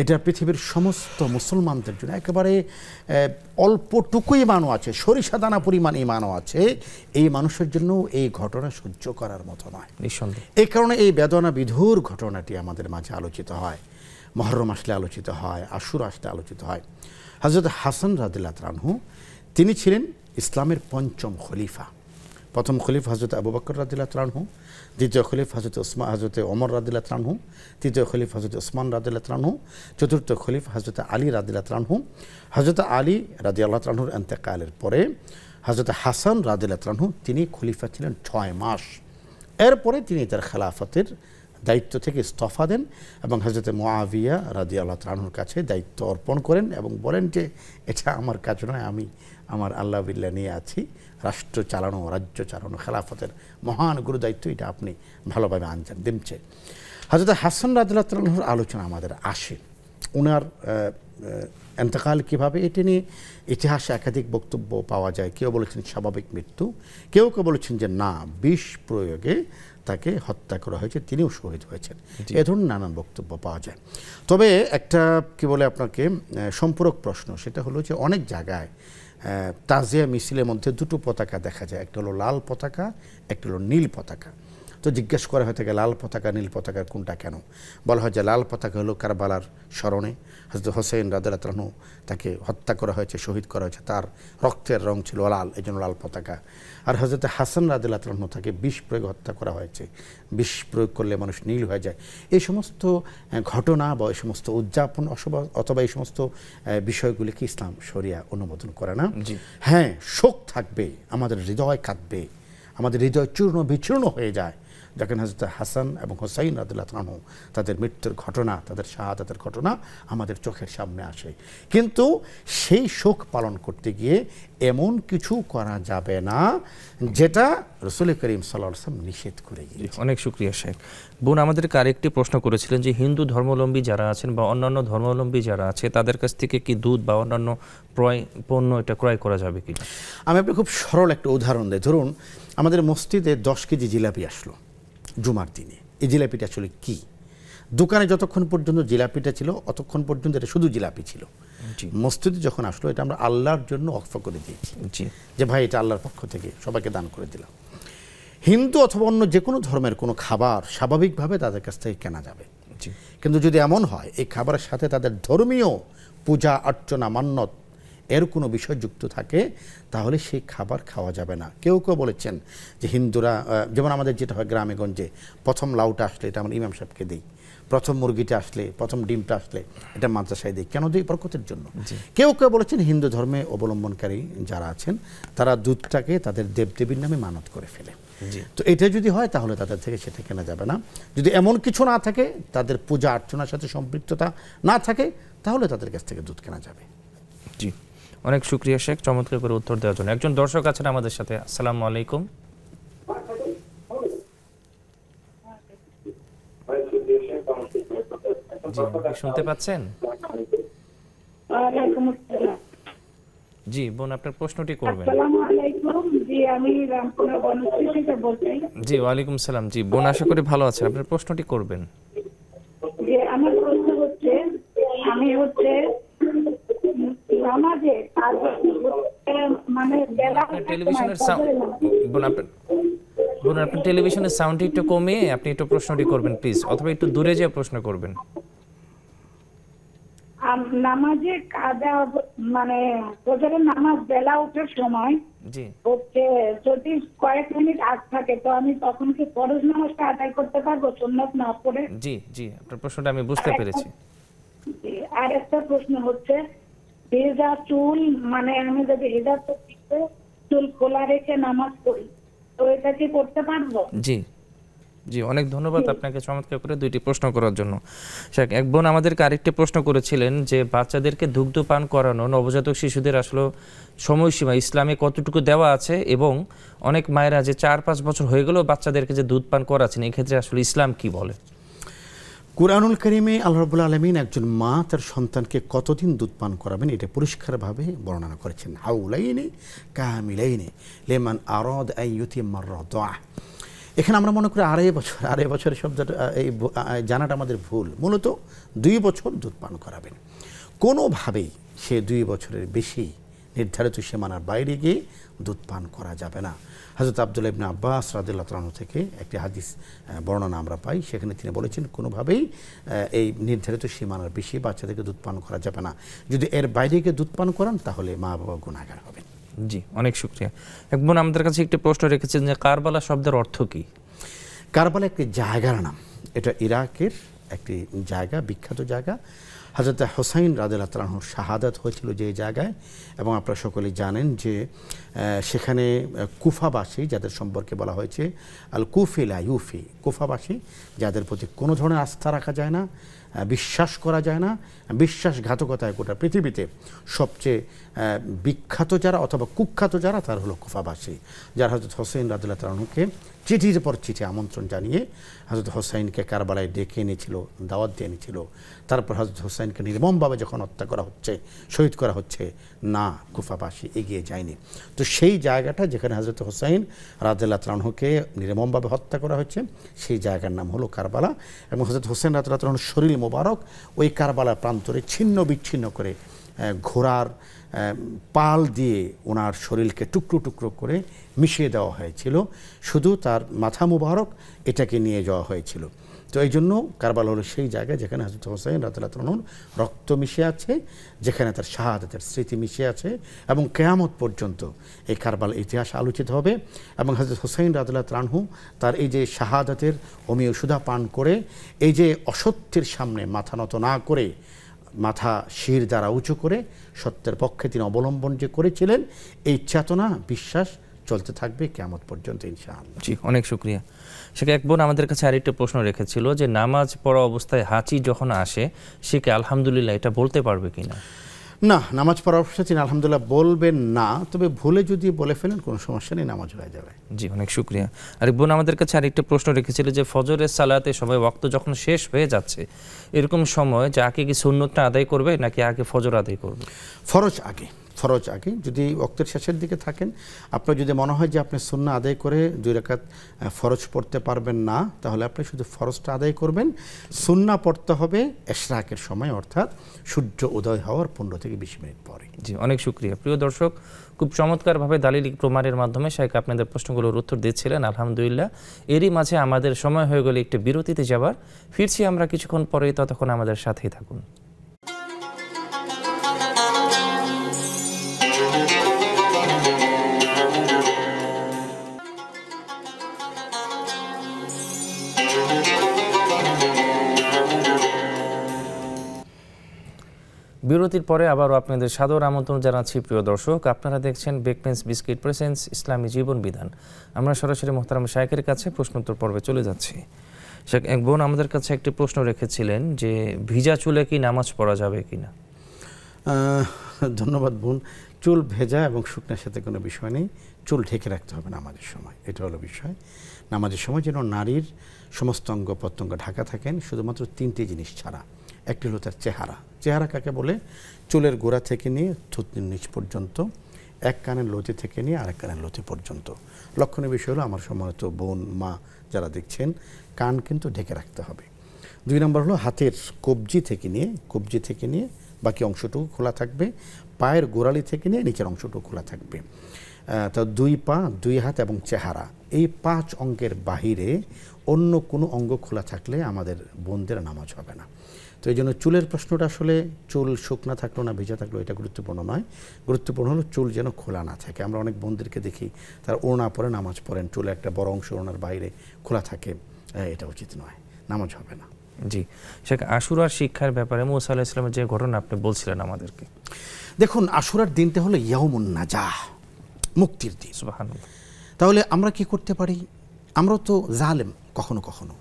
[SPEAKER 2] এটা পৃথিবীর সমস্ত মুসলমানদের জন্য একেবারে অল্পটুকু ইমানও আছে, সরিষা দানা পরিমাণ ইমানও আছে, এই মানুষের জন্য এই ঘটনা সহ্য করার মতো নয়। এই কারণে এই বেদনা বিধুর ঘটনাটি আমাদের মাঝে আলোচিত হয়, মুহররম আসলে আলোচিত হয়, আশুরা আসলে আলোচিত হয়। হযরত হাসান রাদিয়াল্লাহু তাআলা আনহু তিনি ছিলেন ইসলামের ৫ম খলিফা। প্রথম খলিফা হযরত আবু বকর রাদিয়াল্লাহু তাআলা আনহু, দ্বিতীয় খলিফা হযরত ওমর রাদিয়াল্লাহু তাআলা আনহু, তৃতীয় খলিফা হযরত ওসমান রাদিয়াল্লাহু তাআলা আনহু, চতুর্থ খলিফা হযরত আলী রাদিয়াল্লাহু তাআলা আনহু। হযরত আলী রাদিয়াল্লাহু তাআলা আনহুর ইন্তেকালের পরে হযরত হাসান রাদিয়াল্লাহু তাআলা আনহু তিনি খলিফা ছিলেন 6 মাস। এরপরে তিনি তার খেলাফতের দায়িত্ব থেকে ইস্তফা দেন এবং হযরত মুআবিয়া রাদিয়াল্লাহু তাআলা আনহুর কাছে দায়িত্ব অর্পণ করেন এবং বলেন যে এটা আমার কাজ নয়, আমি আমার আল্লাহ বিল্লাহ নিয়ে আছি, রাষ্ট্র চালানো, রাজ্য চালানো, খেলাফতের মহান গুরু দায়িত্ব এটা আপনি ভালোভাবে আঞ্জাম দিচ্ছে। হযরত হাসান রাদিয়াল্লাহু তাআলা আনহুর আলোচনা আমাদের আসে। ওনার ইন্তেকাল কীভাবে, এটি নিয়ে ইতিহাসে একাধিক বক্তব্য পাওয়া যায়। কেউ বলেছেন স্বাভাবিক মৃত্যু, কেউ কেউ বলেছেন যে না, বিষ প্রয়োগে তাকে হত্যা করা হয়েছে, তিনিও শহীদ হয়েছেন। এ ধরনের নানান বক্তব্য পাওয়া যায়। তবে একটা কি বলে আপনাকে সম্পূরক প্রশ্ন, সেটা হলো যে অনেক জায়গায় তাজিয়া মিছিলের মধ্যে দুটো পতাকা দেখা যায়, একটা হলো লাল পতাকা, একটা হলো নীল পতাকা। তো জিজ্ঞেস করা হয়ে থাকে লাল পতাকা নীল পতাকা কোনটা কেন? বলা হয় যে লাল পতাকা হলো কারবালার স্মরণে হযরত হোসেন রাদিয়াল্লাহু তাআলা আনহু তাকে হত্যা করা হয়েছে, শহীদ করা হয়েছে, তার রক্তের রং ছিল লাল, এই জন্য লাল পতাকা। আর হযরত হাসান রাদিয়াল্লাহু তাআলা আনহু তাকে বিষ প্রয়োগে হত্যা করা হয়েছে, বিষ প্রয়োগ করলে মানুষ নীল হয়ে যায়। এই সমস্ত ঘটনা বা এই সমস্ত উদযাপন অথবা এই সমস্ত বিষয়গুলিকে ইসলাম শরিয়া অনুমোদন করে না। হ্যাঁ, শোক থাকবে, আমাদের হৃদয় কাঁদবে, আমাদের হৃদয় চূর্ণ বিচূর্ণ হয়ে যায় যখন হযরত হাসান এবং হুসাইন রাদিয়াল্লাহু তাআলা আনহু তাদের মৃত্যুর ঘটনা, তাদের শাহাদাতের ঘটনা আমাদের চোখের সামনে আসে। কিন্তু সেই শোক পালন করতে গিয়ে এমন কিছু করা যাবে না যেটা রাসূল করিম সাল্লাল্লাহু আলাইহি ওয়াসাল্লাম নিষেধ করে গিয়েছেন।
[SPEAKER 1] অনেক শুকরিয়া শেখ। বোন আমাদেরকে আরেকটি প্রশ্ন করেছিলেন যে হিন্দু ধর্মাবলম্বী যারা আছেন বা অন্যান্য ধর্মাবলম্বী যারা আছে তাদের কাছ থেকে কি দুধ বা অন্যান্য পণ্য এটা ক্রয় করা যাবে কি?
[SPEAKER 2] আমি আপনাকে খুব সরল একটা উদাহরণ দিই। ধরুন আমাদের মসজিদে 10 কেজি জিলাপি আসলো জুমার দিনে। এই জিলাপিটা আসলে কি? দোকানে যতক্ষণ পর্যন্ত জিলাপিটা ছিল অতক্ষণ পর্যন্ত এটা শুধু জিলাপি ছিল। মসজিদে যখন আসলো এটা আমরা আল্লাহর জন্য ওয়াকফ করে দিয়েছি যে ভাই এটা আল্লাহর পক্ষ থেকে সবাইকে দান করে দিলাম। হিন্দু অথবা অন্য যে কোনো ধর্মের কোনো খাবার স্বাভাবিকভাবে তাদের কাছ থেকে কেনা যাবে, কিন্তু যদি এমন হয় এই খাবারের সাথে তাদের ধর্মীয় পূজা অর্চনা মান্যত এর কোনো বিষয় যুক্ত থাকে, তাহলে সেই খাবার খাওয়া যাবে না। কেউ কেউ বলেছেন যে হিন্দুরা, যেমন আমাদের যেটা হয় গ্রামে গঞ্জে, প্রথম লাউটা আসলে এটা আমরা ইমাম সাহেবকে দিই, প্রথম মুরগিটা আসলে, প্রথম ডিমটা আসলে এটা মাদ্রাসায় দিই। কেন দিই? বরকতের জন্য। কেউ কেউ বলেছেন হিন্দু ধর্মে অবলম্বনকারী যারা আছেন তারা দুধটাকে তাদের দেবদেবীর নামে মানত করে ফেলে। তো এটা যদি হয় তাহলে তাদের থেকে সেটা কেনা যাবে না। যদি এমন কিছু না থাকে, তাদের পূজা অর্চনার সাথে সম্পৃক্ততা না থাকে, তাহলে তাদের কাছ থেকে দুধ কেনা যাবে।
[SPEAKER 1] জি, অনেক শুকরিয়া শেখ চমৎকার করে উত্তর দেওয়ার জন্য। একজন দর্শক আছেন আমাদের সাথে। আসসালামু আলাইকুম। জি, শুনতে পাচ্ছেন? জি বোন, আপনার প্রশ্নটি করবেন। জি, ওয়ালাইকুম সালাম। জি বোন, আশা করি ভালো আছেন, আপনার প্রশ্নটি করবেন।
[SPEAKER 6] আমার প্রশ্ন হচ্ছে, আমি হচ্ছে নামাজে মানে
[SPEAKER 1] টেলিভিশনের বোন, আপনার টেলিভিশনের সাউন্ড একটু কমিয়ে আপনি একটু প্রশ্নটি করবেন প্লিজ, অথবা একটু দূরে যেয়ে প্রশ্ন করবেন।
[SPEAKER 6] নামাজে কাজা মানে ফজরের নামাজ বেলা ওঠার সময়
[SPEAKER 1] জি
[SPEAKER 6] হচ্ছে যদি কয়েক মিনিট আগ থাকে, তো আমি তখন কি ফরজ নামাজটা আদায় করতে পারবো সুন্নাত না পড়ে?
[SPEAKER 1] জি জি, আপনার প্রশ্নটা আমি বুঝতে পেরেছি।
[SPEAKER 6] আর একটা প্রশ্ন হচ্ছে, ভেজা চুল, মানে আমি যদি ভেজা চুল খোলা রেখে নামাজ পড়ি, তো এটা কি করতে পারবো?
[SPEAKER 1] জি জি, অনেক ধন্যবাদ আপনাকে চমৎকার করে দুইটি প্রশ্ন করার জন্য। শেখ, এক বোন আমাদেরকে আরেকটি প্রশ্ন করেছিলেন যে বাচ্চাদেরকে দুগ্ধ পান করানো, নবজাতক শিশুদের আসলে সময়সীমা ইসলামে কতটুকু দেওয়া আছে, এবং অনেক মায়েরা যে 4-5 বছর হয়ে গেলেও বাচ্চাদেরকে যে দুধ পান করাচ্ছেন, এই ক্ষেত্রে আসলে ইসলাম কি বলে?
[SPEAKER 2] কুরআনুল কারীমে আল্লাহ রাব্বুল আলামিন একজন মা তার সন্তানকে কতদিন দুধ পান করাবেন এটা পরিষ্কারভাবে বর্ণনা করেছেন। হাউলাইনি কামিলাইনি লিমান আরাদ আন ইউতিম্মার রাদা। এখানে আমরা মনে করি আড়াই বছরের শব্দটা এই জানাটা আমাদের ভুল। মূলত 2 বছর দুধ পান করাবেন। কোনোভাবেই সে 2 বছরের বেশি নির্ধারিত সীমানার বাইরে গিয়ে দুধ পান করা যাবে না। হযরত আব্দুল্লাহ ইবনে আব্বাস রাদিয়াল্লাহু তাআলা থেকে একটি হাদিস বর্ণনা আমরা পাই, সেখানে তিনি বলেছেন কোনোভাবেই এই নির্ধারিত সীমানার বেশি বাচ্চাদেরকে দুধ পান করা যাবে না। যদি এর বাইরে গিয়ে দুধ পান করান তাহলে মা বাবা গুনাহগার হবেন।
[SPEAKER 1] জি, অনেক শুকরিয়া। এক বোন আমাদের কাছে একটি প্রশ্ন রেখেছেন যে কারবালা শব্দের অর্থ কি?
[SPEAKER 2] কারবালা একটি জায়গার নাম, এটা ইরাকের একটি জায়গা, বিখ্যাত জায়গা। হযরত হুসাইন রাদিয়াল্লাহু তাআলা আনহুর শাহাদাত হয়েছিল যে জায়গায়, এবং আপনারা সকলেই জানেন যে সেখানে কুফাবাসী, যাদের সম্পর্কে বলা হয়েছে আল কুফি লা ইউফি, কুফাবাসী যাদের প্রতি কোনো ধরনের আস্থা রাখা যায় না, বিশ্বাস করা যায় না, বিশ্বাসঘাতকতায় গোটা পৃথিবীতে সবচেয়ে বিখ্যাত যারা অথবা কুখ্যাত যারা, তারা হলো কুফাবাসী, যারা হযরত হুসাইন রাদিয়াল্লাহু তাআলা আনহুকে চিঠির পর চিঠি আমন্ত্রণ জানিয়ে হযরত হুসাইনকে কারবালায় ডেকে এনেছিল, দাওয়াত দিয়ে এনেছিল। তারপর হযরত হুসাইনকে নির্মমভাবে যখন হত্যা করা হচ্ছে, শহীদ করা হচ্ছে, না, কুফাবাসী এগিয়ে যায়নি। তো সেই জায়গাটা যেখানে হযরত হুসাইন রাদিয়াল্লাহু তাআলা আনহুকে নির্মমভাবে হত্যা করা হচ্ছে, সেই জায়গার নাম হলো কারবালা। এবং হযরত হুসাইন রাদিয়াল্লাহু তাআলা আনহুর শরীর মোবারক ওই কারবালার প্রান্তরে ছিন্ন বিচ্ছিন্ন করে ঘোড়ার পাল দিয়ে ওনার শরীরকে টুকরো টুকরো করে মিশিয়ে দেওয়া হয়েছিল, শুধু তার মাথা মুবারক এটাকে নিয়ে যাওয়া হয়েছিল। তো এই জন্য কারবালা হলো সেই জায়গায় যেখানে হযরত হুসাইন রাদিয়াল্লাহু তাআলা আনহুর রক্ত মিশে আছে, যেখানে তার শাহাদাতের স্মৃতি মিশে আছে, এবং কিয়ামত পর্যন্ত এই কারবালার ইতিহাস আলোচিত হবে। এবং হযরত হুসাইন রাদিয়াল্লাহু তাআলা আনহু তার এই যে শাহাদাতের হোমিও সুধা পান করে, এই যে অসত্যের সামনে মাথা নত না করে, মাথা শির দ্বারা উঁচু করে সত্যের পক্ষে তিনি অবলম্বন যে করেছিলেন, এই চেতনা বিশ্বাস চলতে থাকবে কিয়ামত পর্যন্ত ইনশাআল্লাহ।
[SPEAKER 1] জি, অনেক শুকরিয়া। সেটা এক বোন আমাদের কাছে আরেকটা প্রশ্ন রেখেছিল যে নামাজ পড়া অবস্থায় হাঁচি যখন আসে, সে কি আলহামদুলিল্লাহ এটা বলতে পারবে কিনা?
[SPEAKER 2] না, নামাজ পড়ার অবস্থায় তিনি আলহামদুলিল্লাহ বলবেন না, তবে ভুলে যদি বলে ফেলেন কোনো সমস্যা নেই, নামাজ হয়ে যাবে।
[SPEAKER 1] জি, অনেক শুকরিয়া। আর বোন আমাদের কাছে আরেকটা প্রশ্ন রেখেছিল যে ফজরের সালাতে সবাই ওয়াক্ত যখন শেষ হয়ে যাচ্ছে, এরকম সময় যে আগে কি সুন্নতটা আদায় করবে নাকি আগে ফজর আদায় করবে?
[SPEAKER 2] ফরজ আগে, ফরজ আগে। যদি ওয়াক্তের শেষের দিকে থাকেন, আপনার যদি মনে হয় যে আপনি সুন্নাহ আদায় করে 2 রাকাত ফরজ পড়তে পারবেন না, তাহলে আপনি শুধু ফরজটা আদায় করবেন। সুন্নাহ পড়তে হবে ইশরাকের সময়, অর্থাৎ সূর্য উদয় হওয়ার 15 থেকে 20 মিনিট পরে।
[SPEAKER 1] জি, অনেক শুকরিয়া। প্রিয় দর্শক, খুব চমৎকারভাবে দালিলিক প্রমাণের মাধ্যমে শাইখ আপনাদের প্রশ্নগুলোর উত্তর দিচ্ছিলেন, আলহামদুলিল্লাহ। এরই মাঝে আমাদের সময় হয়ে গেলে একটু বিরতিতে যাবার। ফিরছি আমরা কিছুক্ষণ পরেই, ততক্ষণ আমাদের সাথেই থাকুন। বিরতির পরে আবারও আপনাদের সাদর আমন্ত্রণ জানাচ্ছি। প্রিয় দর্শক, আপনারা দেখছেন বেকমেন্স বিস্কিট প্রেজেন্টস ইসলামী জীবন বিধান। আমরা সরাসরি মোহতারাম শাইখের কাছে প্রশ্নোত্তর পর্বে চলে যাচ্ছি। শাইখ, এক বোন আমাদের কাছে একটি প্রশ্ন রেখেছিলেন যে ভিজা চুলে কি নামাজ পড়া যাবে কিনা?
[SPEAKER 2] ধন্যবাদ বোন। চুল ভেজা এবং শুকনার সাথে কোনো বিষয় নেই, চুল ঢেকে রাখতে হবে নামাজের সময়, এটা হলো বিষয়। নামাজের সময় যেন নারীর সমস্ত অঙ্গ প্রত্যঙ্গ ঢাকা থাকেন, শুধুমাত্র 3টি জিনিস ছাড়া। একটি হলো তার চেহারা। চেহারা কাকে বলে? চুলের গোড়া থেকে নিয়ে থুতনির নিচ পর্যন্ত, এক কানের লতি থেকে নিয়ে আরেক কানের লতি পর্যন্ত। লক্ষণীয় বিষয় হলো, আমার সম্মানিত বোন মা যারা দেখছেন, কান কিন্তু ঢেকে রাখতে হবে। 2 নম্বর হলো হাতের কবজি থেকে নিয়ে বাকি অংশটুকু খোলা থাকবে, পায়ের গোড়ালি থেকে নিয়ে নিচের অংশটুকু খোলা থাকবে। তো 2 পা, 2 হাত এবং চেহারা, এই 5 অঙ্গের বাহিরে অন্য কোনো অঙ্গ খোলা থাকলে আমাদের বোনদের নামাজ হবে না। তো এই জন্য চুলের প্রশ্নটা আসলে চুল শুকনা থাকলো না ভিজা থাকলো এটা গুরুত্বপূর্ণ নয়। গুরুত্বপূর্ণ হলো চুল যেন খোলা না থাকে। আমরা অনেক বোনদেরকে দেখি তারা ওড়না পরে নামাজ পড়েন, চুলে একটা বড় অংশ ওড়নার বাইরে খোলা থাকে, এটা উচিত নয়, নামাজ হবে না।
[SPEAKER 1] জি, শেখ, আশুরার শিক্ষার ব্যাপারে মুসা আলাইহিস সালামের যে ঘটনা আপনি বলছিলেন আমাদেরকে।
[SPEAKER 2] দেখুন, আশুরার দিনটা হলো ইয়াউমুন নাজাহ, মুক্তির দিন।
[SPEAKER 1] সুবহানাল্লাহ।
[SPEAKER 2] তাহলে আমরা কি করতে পারি? আমরাও তো জালেম, কখনো কখনো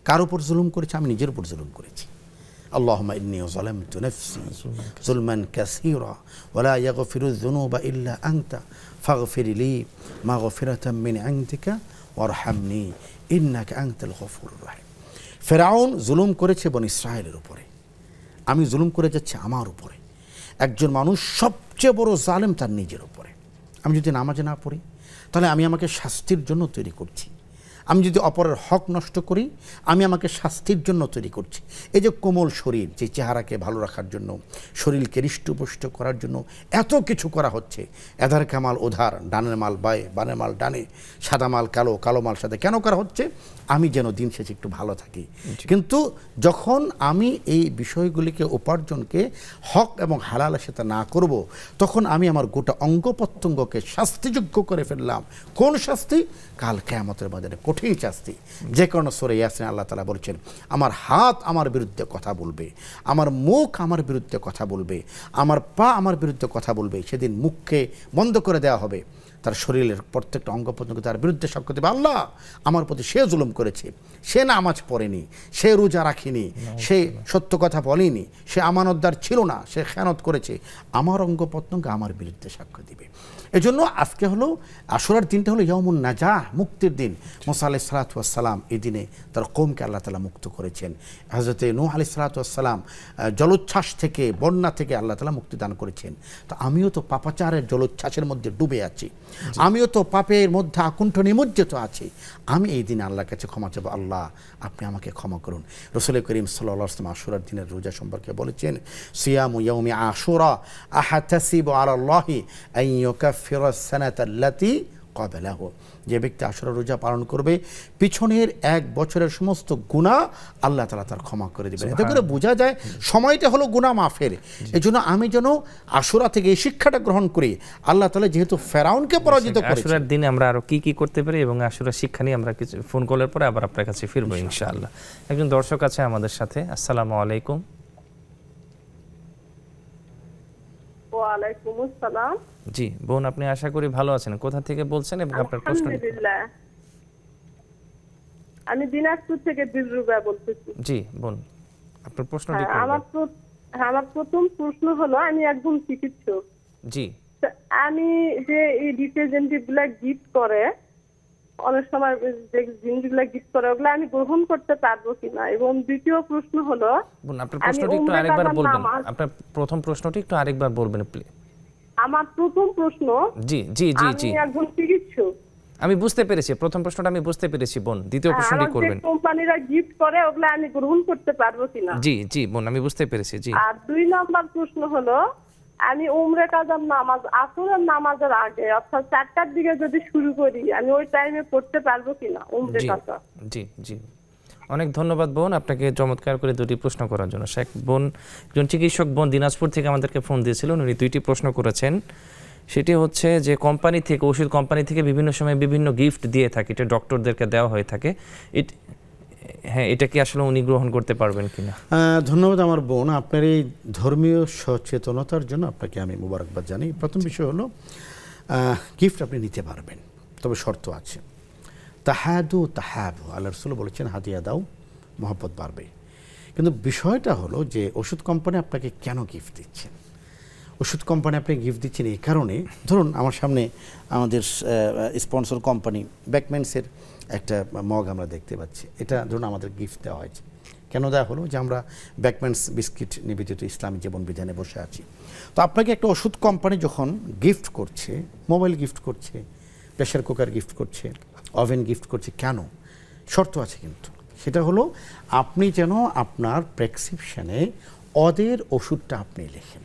[SPEAKER 2] কার উপর জুলুম করেছি? আমি নিজের উপর জুলুম করেছি। আল্লাহুম্মা ইন্নী যালামতু নাফসি যুলমান কাসীরা ওয়া লা ইয়াগফিরুয যুনুবা ইল্লা আনতা ফাগফির লি মাগফিরাতাম মিন ইনদিকা ওয়ারহামনি ইন্নাকা আনতাল গফুরুর রহিম। ফেরাউন জুলুম করেছে বনি ইসরায়েলের উপরে, আমি জুলুম করে যাচ্ছি আমার উপরে। একজন মানুষ সবচেয়ে বড় জালেম তার নিজের উপরে। আমি যদি নামাজে না পড়ি, তাহলে আমি আমাকে শাস্তির জন্য তৈরি করছি। আমি যদি অপরের হক নষ্ট করি, আমি আমাকে শাস্তির জন্য তৈরি করছি। এই যে কোমল শরীর, যে চেহারাকে ভালো রাখার জন্য, শরীরকে হৃষ্টপুষ্ট করার জন্য এত কিছু করা হচ্ছে, এধার কামাল ওধার, ডানের মাল বায়ে, বানের মাল ডানে, সাদা মাল কালো, কালো মাল সাদা, কেন করা হচ্ছে? আমি যেন দিন শেষে একটু ভালো থাকি। কিন্তু যখন আমি এই বিষয়গুলিকে, উপার্জনকে হক এবং হালালের সাথে না করব, তখন আমি আমার গোটা অঙ্গ প্রত্যঙ্গকে শাস্তিযোগ্য করে ফেললাম। কোন শাস্তি? কাল কিয়ামতের বাজারে কঠিন শাস্তি। যে কারণে সূরা ইয়াসিন আল্লাহ তাআলা বলছেন, আমার হাত আমার বিরুদ্ধে কথা বলবে, আমার মুখ আমার বিরুদ্ধে কথা বলবে, আমার পা আমার বিরুদ্ধে কথা বলবে। সেদিন মুখকে বন্ধ করে দেওয়া হবে, তার শরীরের প্রত্যেকটা অঙ্গ প্রত্যঙ্গ তার বিরুদ্ধে সাক্ষ্য দেবে, আল্লাহ আমার প্রতি সে জুলুম করেছে, সে নামাজ পড়েনি, সে রোজা রাখেনি, সে সত্য কথা বলেনি, সে আমানতদার ছিল না, সে খেয়ানত করেছে। আমার অঙ্গ প্রত্যঙ্গ আমার বিরুদ্ধে সাক্ষ্য দিবে। এজন্য আজকে হলো আশুরার দিনটা হলো ইয়াউমুন নাজাহ, মুক্তির দিন। মুসা আলাইহিস সালাতু ওয়াস সালাম এই দিনে তার কওমকে আল্লাহ তাআলা মুক্ত করেছেন। হযরতে নূহ আলাইহিস সালাতু ওয়াস সালাম জলোচ্ছ্বাস থেকে, বন্যা থেকে আল্লাহ তাআলা মুক্তি দান করেছেন। তো আমিও তো পাপাচারের জলোচ্ছ্বাসের মধ্যে ডুবে আছি, আমিও তো পাপের মধ্যে আকুণ্ঠ নিমজ্জিত আছি। আমি এই দিনে আল্লাহর কাছে ক্ষমা চাইব, আল্লাহ আপনি আমাকে ক্ষমা করুন। রাসূল করিম সাল্লাল্লাহু আলাইহি ওয়াসাল্লাম আশুরার দিনের রোজা সম্পর্কে বলেছেন, সিয়ামু ইয়াউমি আশুরা আহতাসিবু আলাল্লাহি আন ইউকাফিরা সানাতা আল্লাতী ক্বাবলাহু। যে ব্যক্তি আশুরা রোজা পালন করবে, পিছনের 1 বছরের সমস্ত গুনাহ আল্লাহ তাআলা তার ক্ষমা করে দিবেন। এতে করে বোঝা যায় সময়টা হলো গুনাহ মাফের। এজন্য আমি যেন আশুরা থেকে এই শিক্ষাটা গ্রহণ করি। আল্লাহ তাআলা যেহেতু ফেরাউনকে পরাজিত করেছেন,
[SPEAKER 1] আশুরার দিনে আমরা আরো কি কি করতে পারি এবং আশুরার শিক্ষা নিয়ে আমরা কিছু ফোন কলের পরে আবার আপনার কাছে ফিরবো ইনশাআল্লাহ। একজন দর্শক আছে আমাদের সাথে। আসসালামু আলাইকুম।
[SPEAKER 7] ওয়া আলাইকুম আসসালাম।
[SPEAKER 1] জি বোন, আপনি আশা করি ভালো আছেন। কোথা থেকে বলছেন এবং আপনার প্রশ্ন?
[SPEAKER 7] আলহামদুলিল্লাহ, আমি দিনাজপুর থেকে দিলরুবা বলতেছি।
[SPEAKER 1] জি বোন, আপনার প্রশ্নটি কি?
[SPEAKER 7] আমার প্রথম প্রশ্ন হলো, আমি একজন চিকিৎসক।
[SPEAKER 1] জি।
[SPEAKER 7] আমি যে এই রিপ্রেজেন্টেটিভ গুলা গিফট করে, অনেক সময় যে জিনিসগুলা গিফট করে, ওগুলা আমি গ্রহণ করতে পারবো কিনা? এবং দ্বিতীয় প্রশ্ন হলো,
[SPEAKER 1] বোন আপনার প্রশ্নটি একটু আরেকবার বলবেন। আপনার প্রথম প্রশ্নটি একটু আরেকবার বলবেন প্লিজ।
[SPEAKER 7] আমার প্রথম প্রশ্ন,
[SPEAKER 1] জি জি জি জি,
[SPEAKER 7] আমি একজন চিকিৎসক।
[SPEAKER 1] আমি বুঝতে পেরেছি, প্রথম প্রশ্নটা আমি বুঝতে পেরেছি বোন, দ্বিতীয় প্রশ্নটি করবেন।
[SPEAKER 7] কোম্পানিরা গিফট করে ওগুলো আমি গ্রহণ করতে পারবো কিনা?
[SPEAKER 1] জি জি বোন, আমি বুঝতে পেরেছি। জি।
[SPEAKER 7] আর 2 নম্বর প্রশ্ন হলো, আমি উমরে কাজার নামাজ আসরের নামাজের আগে অর্থাৎ 4টার দিকে যদি শুরু করি, আমি ওই টাইমে পড়তে পারবো কিনা উমরে কাজা?
[SPEAKER 1] জি জি, অনেক ধন্যবাদ বোন আপনাকে চমৎকার করে দুটি প্রশ্ন করার জন্য। শেখ বোন, একজন চিকিৎসক বোন দিনাজপুর থেকে আমাদেরকে ফোন দিয়েছিলেন, উনি 2টি প্রশ্ন করেছেন। সেটি হচ্ছে যে কোম্পানি থেকে, ওষুধ কোম্পানি থেকে বিভিন্ন সময় বিভিন্ন গিফট দিয়ে থাকে, এটা ডক্টরদেরকে দেওয়া হয়ে থাকে, হ্যাঁ এটা কি আসলে উনি গ্রহণ করতে পারবেন কিনা?
[SPEAKER 2] ধন্যবাদ আমার বোন, আপনার এই ধর্মীয় সচেতনতার জন্য আপনাকে আমি মোবারকবাদ জানাই। প্রথম বিষয় হলো গিফট আপনি নিতে পারবেন, তবে শর্ত আছে। তাহাদু তাহাবু, আল্লাহ রাসূল বলেছেন হাদিয়া দাও মহব্বত বাড়বে। কিন্তু বিষয়টা হলো যে ওষুধ কোম্পানি আপনাকে কেন গিফট দিচ্ছেন? ওষুধ কোম্পানি আপনি গিফট দিচ্ছেন এই কারণে, ধরুন আমার সামনে আমাদের স্পন্সর কোম্পানি ব্যাকম্যানসের একটা মগ আমরা দেখতে পাচ্ছি, এটা ধরুন আমাদের গিফট দেওয়া হয়েছে। কেন দেওয়া হলো? যে আমরা ব্যাকম্যানস বিস্কিট নিবেদিত ইসলামী জীবন বিধানে বসে আছি। তো আপনাকে একটা ওষুধ কোম্পানি যখন গিফট করছে, মোবাইল গিফট করছে, প্রেশার কুকার গিফট করছে, ওভেন গিফট করছে, কেন? শর্ত আছে কিন্তু, সেটা হলো আপনি যেন আপনার প্রেসক্রিপশনে ওদের ওষুধটা আপনি লেখেন।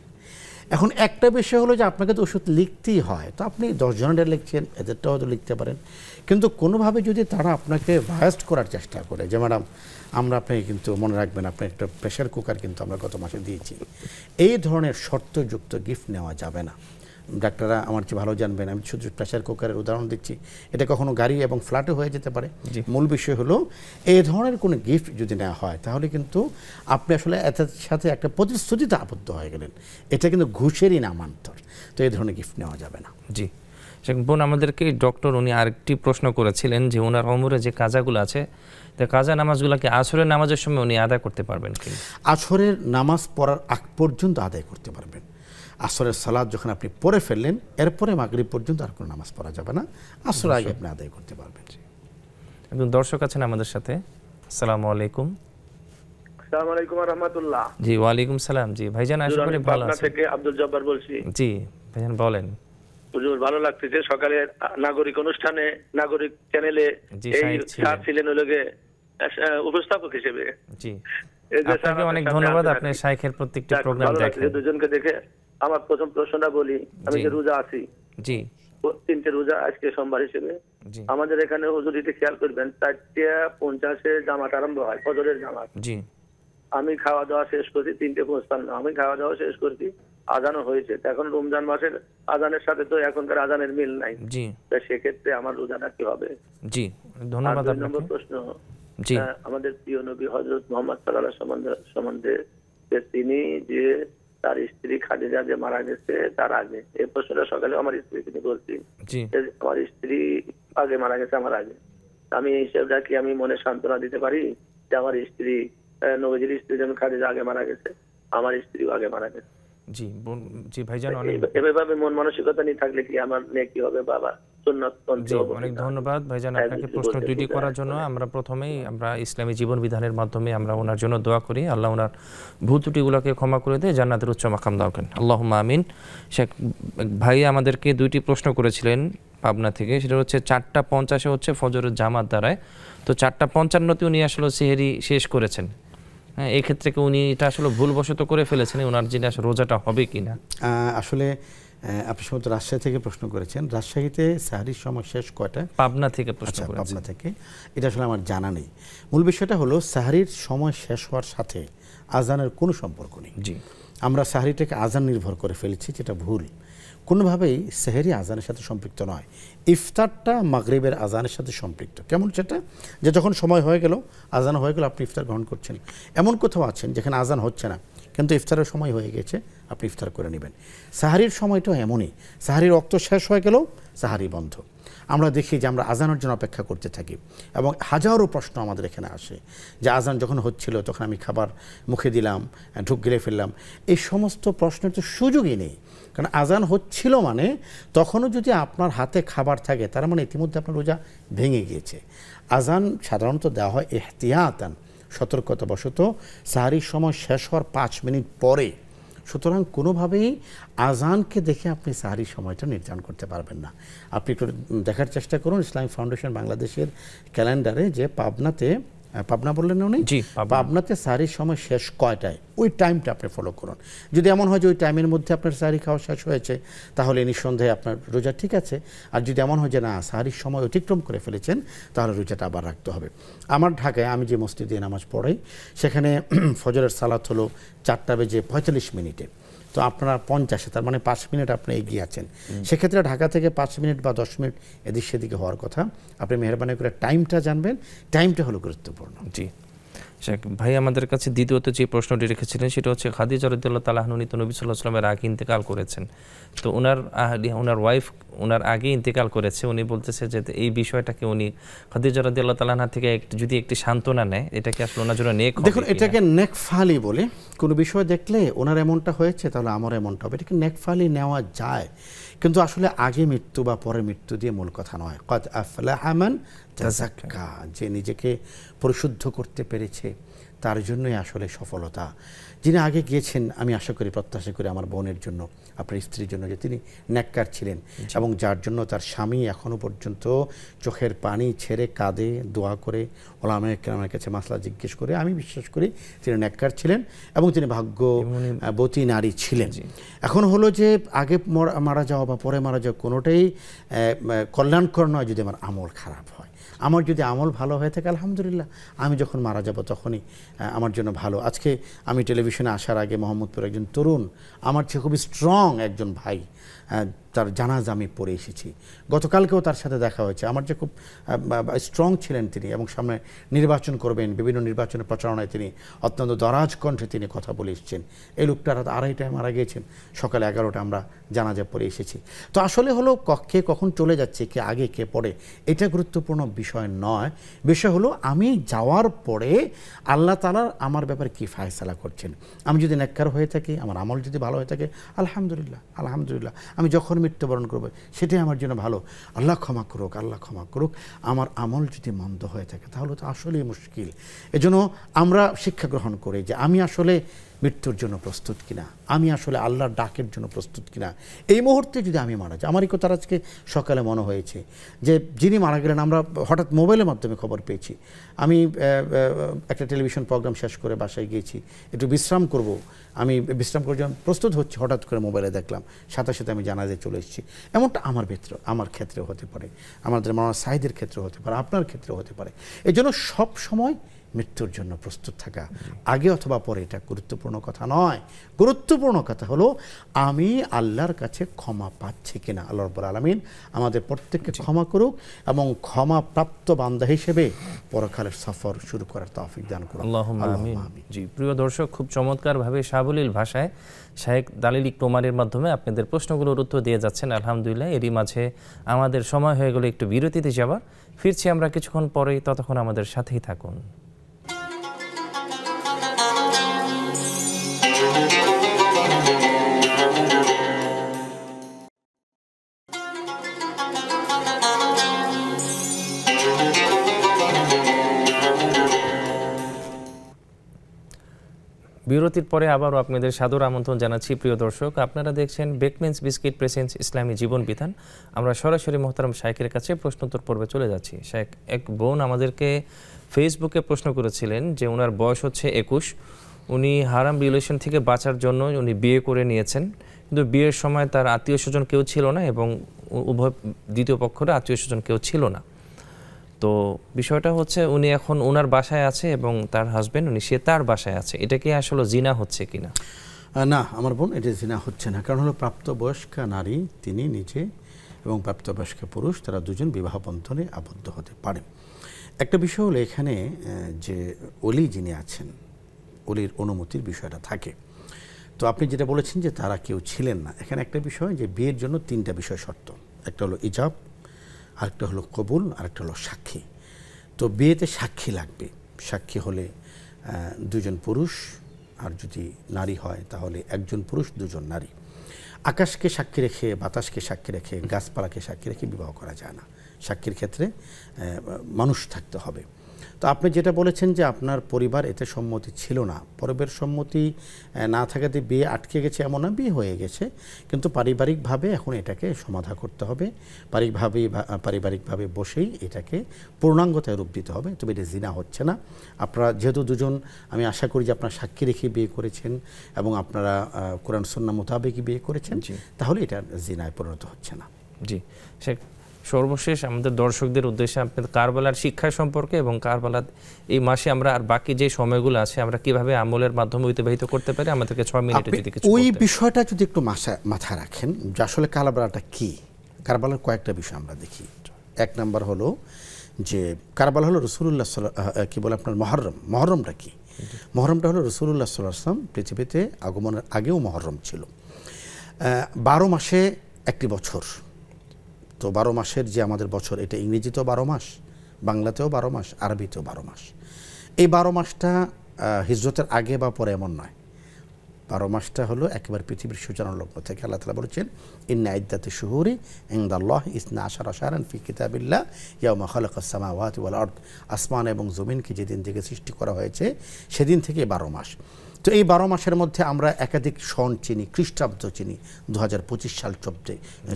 [SPEAKER 2] এখন একটা বিষয় হলো যে আপনাকে তো ওষুধ লিখতেই হয়, তো আপনি 10 জনের লিখছেন, এদেরটাও হয়তো লিখতে পারেন, কিন্তু কোনোভাবে যদি তারা আপনাকে ভায়াস্ট করার চেষ্টা করে যে ম্যাডাম আমরা আপনাকে কিন্তু মনে রাখবেন আপনার একটা প্রেশার কুকার কিন্তু আমরা গত মাসে দিয়েছি, এই ধরনের শর্তযুক্ত গিফট নেওয়া যাবে না। ডাক্তাররা আমার চেয়ে ভালো জানবেন, আমি শুধু প্রেশার কুকারের উদাহরণ দিচ্ছি, এটা কখনো গাড়ি এবং ফ্ল্যাটে হয়ে যেতে পারে। মূল বিষয় হলো এই ধরনের কোনো গিফট যদি নেওয়া হয় তাহলে কিন্তু আপনি আসলে এর সাথে একটা প্রতিশ্রুতিতে আবদ্ধ হয়ে গেলেন, এটা কিন্তু ঘুষেরই নামান্তর। তো এই ধরনের গিফট নেওয়া যাবে না।
[SPEAKER 1] জি বোন, আমাদেরকে ডক্টর উনি আরেকটি প্রশ্ন করেছিলেন যে ওনার ওমরে যে কাজাগুলো আছে, তো কাজা নামাজগুলোকে আসরের নামাজের সময় উনি আদায় করতে পারবেন কি?
[SPEAKER 2] আসরের নামাজ পড়ার আগ পর্যন্ত আদায় করতে পারবেন। আসরের সালাত যখন আপনি পড়ে ফেললেন, এরপরে মাগরিব পর্যন্ত আর কোনো নামাজ পড়া যাবে না, আসরের আগে আপনি আদায় করতে পারবেন।
[SPEAKER 1] একজন দর্শক আছেন আমাদের সাথে। আসসালামু আলাইকুম।
[SPEAKER 8] আসসালামু আলাইকুম ওয়া রাহমাতুল্লাহ।
[SPEAKER 1] জি ওয়ালাইকুম সালাম। জি ভাইজান, আশা করি ভালো আছেন।
[SPEAKER 8] থেকে আব্দুল জব্বার বলছি।
[SPEAKER 1] জি ভাইজান বলেন।
[SPEAKER 8] হুজুর ভালো লাগতেছে সকালে নাগরিক অনুষ্ঠানে, নাগরিক চ্যানেলে এই স্যার ছিলেন ওলগে উপস্থাপক হিসেবে।
[SPEAKER 1] জি আপনাকে অনেক ধন্যবাদ, আপনি শাইখের প্রত্যেকটা প্রোগ্রাম দেখেন।
[SPEAKER 8] দুজনকে দেখে আমার প্রথম প্রশ্নটা বলি, আমি যে রোজা আছি,
[SPEAKER 1] জি
[SPEAKER 8] 3টে রোজা আজকে সোমবার হিসেবে, আমাদের এখানে হুজুর এটা খেয়াল করবেন 4:50 জামাত আরম্ভ হয়, ফজরের জামাত। জি আমি খাওয়া দাওয়া শেষ করছি 3:55, আমি খাওয়া দাওয়া শেষ করছি, আজানও হয়েছে। এখন রমজান মাসের আজানের সাথে তো এখনকার আজানের মিল নাই। জি সেক্ষেত্রে আমার রোজাটা কি হবে?
[SPEAKER 1] জি ধন্যবাদ।
[SPEAKER 8] দুই নম্বর প্রশ্ন, জি আমাদের প্রিয় নবী হযরত মুহাম্মদ সাল্লাল্লাহু আলাইহি ওয়াসাল্লাম সম্বন্ধে তিনি যে তার স্ত্রী খাদিজা যে মারা গেছে তার আগে, এই প্রশ্নটা সকালে আমার স্ত্রী তিনি বলছি, আমার স্ত্রী আগে মারা গেছে আমার আগে, আমি এই হিসেবটা কি আমি মনে সান্ত্বনা দিতে পারি যে আমার স্ত্রী নবীজির স্ত্রী যেমন খাদিজা আগে মারা গেছে, আমার স্ত্রীও আগে মারা গেছে? জি জি ভাইজান, এভাবে মন মানসিকতা নিয়ে থাকলে কি আমার নেকি হবে বাবা?
[SPEAKER 1] অনেক ধন্যবাদ ভাইজান আপনাকে প্রশ্ন দুটি করার জন্য। আমরা প্রথমেই আমরা ইসলামী জীবন বিধানের মাধ্যমে আমরা ওনার জন্য দোয়া করি, আল্লাহ ওনার ভুল ত্রুটিগুলোকে ক্ষমা করে দিয়ে জান্নাতের উচ্চ মাকাম দান করেন, আল্লাহুম্মা আমিন। শেখ ভাই আমাদেরকে 2টি প্রশ্ন করেছিলেন পাবনা থেকে, সেটা হচ্ছে 4:50 হচ্ছে ফজরের জামাত দ্বারায়, তো 4:55 উনি আসলে সেহরি শেষ করেছেন। হ্যাঁ, এই ক্ষেত্রে কি উনি এটা আসলে ভুলবশত করে ফেলেছেন, ওনার যেটা রোজাটা হবে কিনা?
[SPEAKER 2] আসলে আপনি সম্ভবত রাজশাহী থেকে প্রশ্ন করেছেন। রাজশাহীতে সাহরির সময় শেষ কয়টা?
[SPEAKER 1] পাবনা থেকে প্রশ্ন করেছেন।
[SPEAKER 2] পাবনা থেকে, এটা আসলে আমার জানা নেই। মূল বিষয়টা হলো সাহরির সময় শেষ হওয়ার সাথে আজানের কোনো সম্পর্ক নেই। জি আমরা সাহরিটাকে আজান নির্ভর করে ফেলেছি, যেটা ভুল। কোনোভাবেই সেহরি আজানের সাথে সম্পৃক্ত নয়, ইফতারটা মাগরিবের আজানের সাথে সম্পৃক্ত। কেমন সেটা? যে যখন সময় হয়ে গেল, আজান হয়ে গেল, আপনি ইফতার গ্রহণ করছেন। এমন কোথাও আছেন যেখানে আজান হচ্ছে না কিন্তু ইফতারের সময় হয়ে গেছে, আপনি ইফতার করে নেবেন। সাহারির সময়টাও এমনই, সাহারির রক্ত শেষ হয়ে গেল, সাহারি বন্ধ। আমরা দেখি যে আমরা আজানের জন্য অপেক্ষা করতে থাকি এবং হাজারো প্রশ্ন আমাদের এখানে আসে যে আজান যখন হচ্ছিল তখন আমি খাবার মুখে দিলাম, ঢুক গিলে ফেললাম। এই সমস্ত প্রশ্নের তো সুযোগই নেই, কারণ আজান হচ্ছিল মানে তখনও যদি আপনার হাতে খাবার থাকে তার মানে ইতিমধ্যে আপনার রোজা ভেঙে গিয়েছে। আজান সাধারণত দেওয়া হয় এহতিয়াতান, সতর্কতাবশত। সাহারির সময় শেষ হওয়ার 5 মিনিট পরে সুতরাং কোনোভাবেই আজানকে দেখে আপনি সাহারির সময়টা নির্ধারণ করতে পারবেন না। আপনি একটু দেখার চেষ্টা করুন ইসলামিক ফাউন্ডেশন বাংলাদেশের ক্যালেন্ডারে যে পাবনা বললেন উনি, পাবনাতে সাহারির সময় শেষ কয়টায়, ওই টাইমটা আপনি ফলো করুন। যদি এমন হয় যে ওই টাইমের মধ্যে আপনার সাহারি খাওয়া শেষ হয়েছে, তাহলে নিঃসন্দেহে আপনার রোজা ঠিক আছে। আর যদি এমন হয় যে না সাহারির সময় অতিক্রম করে ফেলেছেন, তাহলে রোজাটা আবার রাখতে হবে। আমার ঢাকায় আমি যে মসজিদে নামাজ পড়াই, সেখানে ফজরের সালাত হলো 4:45। তো আপনারা 50, তার মানে 5 মিনিট আপনি এগিয়ে আছেন। সেক্ষেত্রে ঢাকা থেকে 5 মিনিট বা 10 মিনিট এদিক সেদিকে হওয়ার কথা। আপনি মেহরবানি করে টাইমটা জানবেন, টাইমটা হলো গুরুত্বপূর্ণ।
[SPEAKER 1] জি ভাই, আমাদের কাছে দ্বিতীয়ত যে প্রশ্নটি রেখেছিলেন সেটা হচ্ছে খাদিজা রাদিয়াল্লাহু তাআলা আনহা তো নবী সাল্লাল্লাহু আলাইহি ওয়াসাল্লামের আগে ইন্তেকাল করেছেন। তো ওনার ওয়াইফ ওনার আগে ইন্তেকাল করেছে। উনি বলতেছে যে এই বিষয়টাকে উনি খাদিজা রাদিয়াল্লাহু তাআলা আনহা থেকে যদি একটি সান্ত্বনা নেয়, এটাকে আসলে ওনার জন্য নেক হবে।
[SPEAKER 2] দেখুন, এটাকে নেকফালি বলে। কোনো বিষয় দেখলে ওনার এমনটা হয়েছে তাহলে আমার এমনটা হবে, এটাকে নেকফালি নেওয়া যায়। কিন্তু আসলে আগে মৃত্যু বা পরে মৃত্যু দিয়ে মূল কথা নয়। কদ আফলাহা মান তাযাক্কা, যে নিজেকে পরিশুদ্ধ করতে পেরেছে তার জন্যই আসলে সফলতা। যিনি আগে গিয়েছেন, আমি আশা করি প্রত্যাশা করি আমার বোনের জন্য, আপনার স্ত্রীর জন্য, যে তিনি নেককার ছিলেন এবং যার জন্য তার স্বামী এখনও পর্যন্ত চোখের পানি ছেড়ে কাঁদে, দোয়া করে, ওলামায়ে কেরামের কাছে মাসলা জিজ্ঞেস করে। আমি বিশ্বাস করি তিনি নেককার ছিলেন এবং তিনি ভাগ্যবতী নারী ছিলেন। এখন হলো যে আগে মারা যাওয়া বা পরে মারা যাওয়া কোনোটাই কল্যাণকর নয় যদি আমার আমল খারাপ হয়। আমার যদি আমল ভালো হয়ে থাকে আলহামদুলিল্লাহ, আমি যখন মারা যাব তখনই আমার জন্য ভালো। আজকে আমি টেলিভিশনে আসার আগে মোহাম্মদপুর একজন তরুণ, আমার চেয়ে খুবই স্ট্রং একজন ভাই, তার জানাজা আমি পড়ে এসেছি। গতকালকেও তার সাথে দেখা হয়েছে। আমার যে খুব স্ট্রং ছিলেন তিনি, এবং সামনে নির্বাচন করবেন, বিভিন্ন নির্বাচনের প্রচারণায় তিনি অত্যন্ত দরাজ কণ্ঠে তিনি কথা বলে এসেছেন। এই লোকটা রাত 2:30টায় মারা গিয়েছেন, সকালে 11টা আমরা জানাজা পড়ে এসেছি। তো আসলে হলো কে কখন চলে যাচ্ছে, কে আগে কে পরে, এটা গুরুত্বপূর্ণ বিষয় নয়। বিষয় হলো আমি যাওয়ার পরে আল্লাহ তাআলা আমার ব্যাপারে কী ফায়সালা করছেন। আমি যদি নেককার হয়ে থাকি, আমার আমল যদি ভালো হয়ে থাকে আলহামদুলিল্লাহ আলহামদুলিল্লাহ, আমি যখন মৃত্যুবরণ করবো সেটাই আমার জন্য ভালো। আল্লাহ ক্ষমা করুক, আল্লাহ ক্ষমা করুক। আমার আমল যদি মন্দ হয়ে থাকে তাহলে তো আসলেই মুশকিল। এজন্য আমরা শিক্ষা গ্রহণ করি যে আমি আসলে মৃত্যুর জন্য প্রস্তুত কিনা, আমি আসলে আল্লাহর ডাকের জন্য প্রস্তুত কিনা। এই মুহূর্তে যদি আমি মারা যাই, আমারই কথা আজকে সকালে মনে হয়েছে যে যিনি মারা গেলেন, আমরা হঠাৎ মোবাইলের মাধ্যমে খবর পেয়েছি। আমি একটা টেলিভিশন প্রোগ্রাম শেষ করে বাসায় গিয়েছি, একটু বিশ্রাম করব, আমি বিশ্রাম করে যখন প্রস্তুত হচ্ছি হঠাৎ করে মোবাইলে দেখলাম, সাথে সাথে আমি জানাজায় চলে এসেছি। এমনটা আমার ক্ষেত্রেও হতে পারে, আমাদের মাওলানা সাঈদের ক্ষেত্রেও হতে পারে, আপনার ক্ষেত্রেও হতে পারে। এই জন্য সব সময় মৃত্যুর জন্য প্রস্তুত থাকা, আগে অথবা পরে, এটা গুরুত্বপূর্ণ কথা নয়। গুরুত্বপূর্ণ কথা হলো আমি আল্লাহর কাছে ক্ষমা পাচ্ছি কিনা। আল্লাহ রাব্বুল আলামিন আমাদের প্রত্যেককে ক্ষমা করুক এবং ক্ষমা প্রাপ্ত বান্দা হিসেবে পরকালের সফর শুরু করার তৌফিক দান করুন।
[SPEAKER 1] আল্লাহুম্মা আমিন। জি প্রিয় দর্শক, খুব চমৎকারভাবে সাবলীল ভাষায় শায়েখ দালিল ইকনু ওমরের মাধ্যমে আপনাদের প্রশ্নগুলোর উত্তর দিয়ে যাচ্ছেন আলহামদুলিল্লাহ। এরই মাঝে আমাদের সময় হয়ে গেল একটু বিরতিতে যাবার। ফিরছি আমরা কিছুক্ষণ পরেই, ততক্ষণ আমাদের সাথেই থাকুন। বিরতির পরে আবারও আপনাদের সাদর আমন্ত্রণ জানাচ্ছি। প্রিয় দর্শক, আপনারা দেখছেন বেকমেন্স বিস্কিট প্রেজেন্টস ইসলামী জীবন বিধান। আমরা সরাসরি মোহতারাম শাইখের কাছে প্রশ্নোত্তর পর্বে চলে যাচ্ছি। শাইখ, এক বোন আমাদেরকে ফেসবুকে প্রশ্ন করেছিলেন যে ওনার বয়স হচ্ছে 21, উনি হারাম রিলেশন থেকে বাঁচার জন্য উনি বিয়ে করে নিয়েছেন, কিন্তু বিয়ের সময় তার আত্মীয় স্বজন কেউ ছিল না এবং উভয় দ্বিতীয় পক্ষের আত্মীয় স্বজন কেউ ছিল না। তো বিষয়টা হচ্ছে উনি এখন ওনার বাসায় আছে এবং তার হাজবেন্ড সে তার বাসায় আছে। এটা কি আসলে জিনা হচ্ছে কিনা?
[SPEAKER 2] না আমার বোন, এটা জিনা হচ্ছে না। কারণ হলো প্রাপ্তবয়স্কা নারী তিনি নিজে এবং প্রাপ্তবয়স্ক পুরুষ তারা দুজন বিবাহ বন্ধনে আবদ্ধ হতে পারে। একটা বিষয় হলো এখানে যে ওলি যিনি আছেন, ওলির অনুমতির বিষয়টা থাকে। তো আপনি যেটা বলেছেন যে তারা কেউ ছিলেন না, এখানে একটা বিষয় যে বিয়ের জন্য 3টা বিষয় শর্ত। একটা হলো ইজাব, আরেকটা হলো কবুল, আরেকটা হলো সাক্ষী। তো বিয়েতে সাক্ষী লাগবে। সাক্ষী হলে 2জন পুরুষ, আর যদি নারী হয় তাহলে 1জন পুরুষ 2জন নারী। আকাশকে সাক্ষী রেখে, বাতাসকে সাক্ষী রেখে, গাছপালাকে সাক্ষী রেখে বিবাহ করা যায় না। সাক্ষীর ক্ষেত্রে মানুষ থাকতে হবে। তো আপনি যেটা বলেছেন যে আপনার পরিবার এতে সম্মতি ছিল না, পরিবারের সম্মতি না থাকাতে বিয়ে আটকে গেছে এমন না, বিয়ে হয়ে গেছে, কিন্তু পারিবারিকভাবে এখন এটাকে সমাধা করতে হবে, পারিবারিকভাবে বসেই এটাকে পূর্ণাঙ্গতায় রূপ দিতে হবে। তবে এটা জিনা হচ্ছে না। আপনারা যেহেতু দুজন, আমি আশা করি যে আপনারা সাক্ষী রেখে বিয়ে করেছেন এবং আপনারা কোরআন সুন্নাহ মোতাবেক বিয়ে করেছেন, তাহলে এটা জিনায় পরিণত হচ্ছে না।
[SPEAKER 1] জি, সর্বশেষ আমাদের দর্শকদের উদ্দেশ্যে আপনাদের কারবালার শিক্ষা সম্পর্কে এবং কারবালার এই মাসে আমরা আর বাকি যে সময়গুলো আছে আমরা কিভাবে আমলের মাধ্যমে অতিবাহিত করতে পারি, আমাদেরকে 6 মিনিটে যদি কিছু
[SPEAKER 2] ওই বিষয়টা যদি একটু মাথায় রাখেন যে আসলে কারবালাটা কি। কারবালার কয়েকটা বিষয় আমরা দেখি। এক নাম্বার হলো যে কারবালা হলো রাসূলুল্লাহ কি বলে আপনার মহরমটা কি? মহরমটা হলো রাসূলুল্লাহ সাল্লাল্লাহু আলাইহি ওয়াসাল্লাম পৃথিবীতে আগমনের আগেও মহরম ছিল। 12 মাসে একটি বছর, তো 12 মাসের যে আমাদের বছর, এটা ইংরেজিতেও 12 মাস, বাংলাতেও 12 মাস, আরবিতেও 12 মাস। এই 12 মাসটা হিজরতের আগে বা পরে এমন নয়। 12 মাসটা হলো একেবারে পৃথিবীর সূচনা লগ্ন থেকে। আল্লাহ তাআলা বলেছেন, ইন্না ইদ্দাতি শুহুরি ইনদাল্লাহি 12 শাহরান ফি কিতাবিল্লাহ ইয়াওমা খালাকাস সামাওয়াতি ওয়াল আরদ। আসমান এবং জমিনকে যেদিন থেকে সৃষ্টি করা হয়েছে সেদিন থেকে 12 মাস। তো এই 12 মাসের মধ্যে আমরা একাধিক সন চিনি, খ্রিস্টাব্দ চিনি। 2025 সাল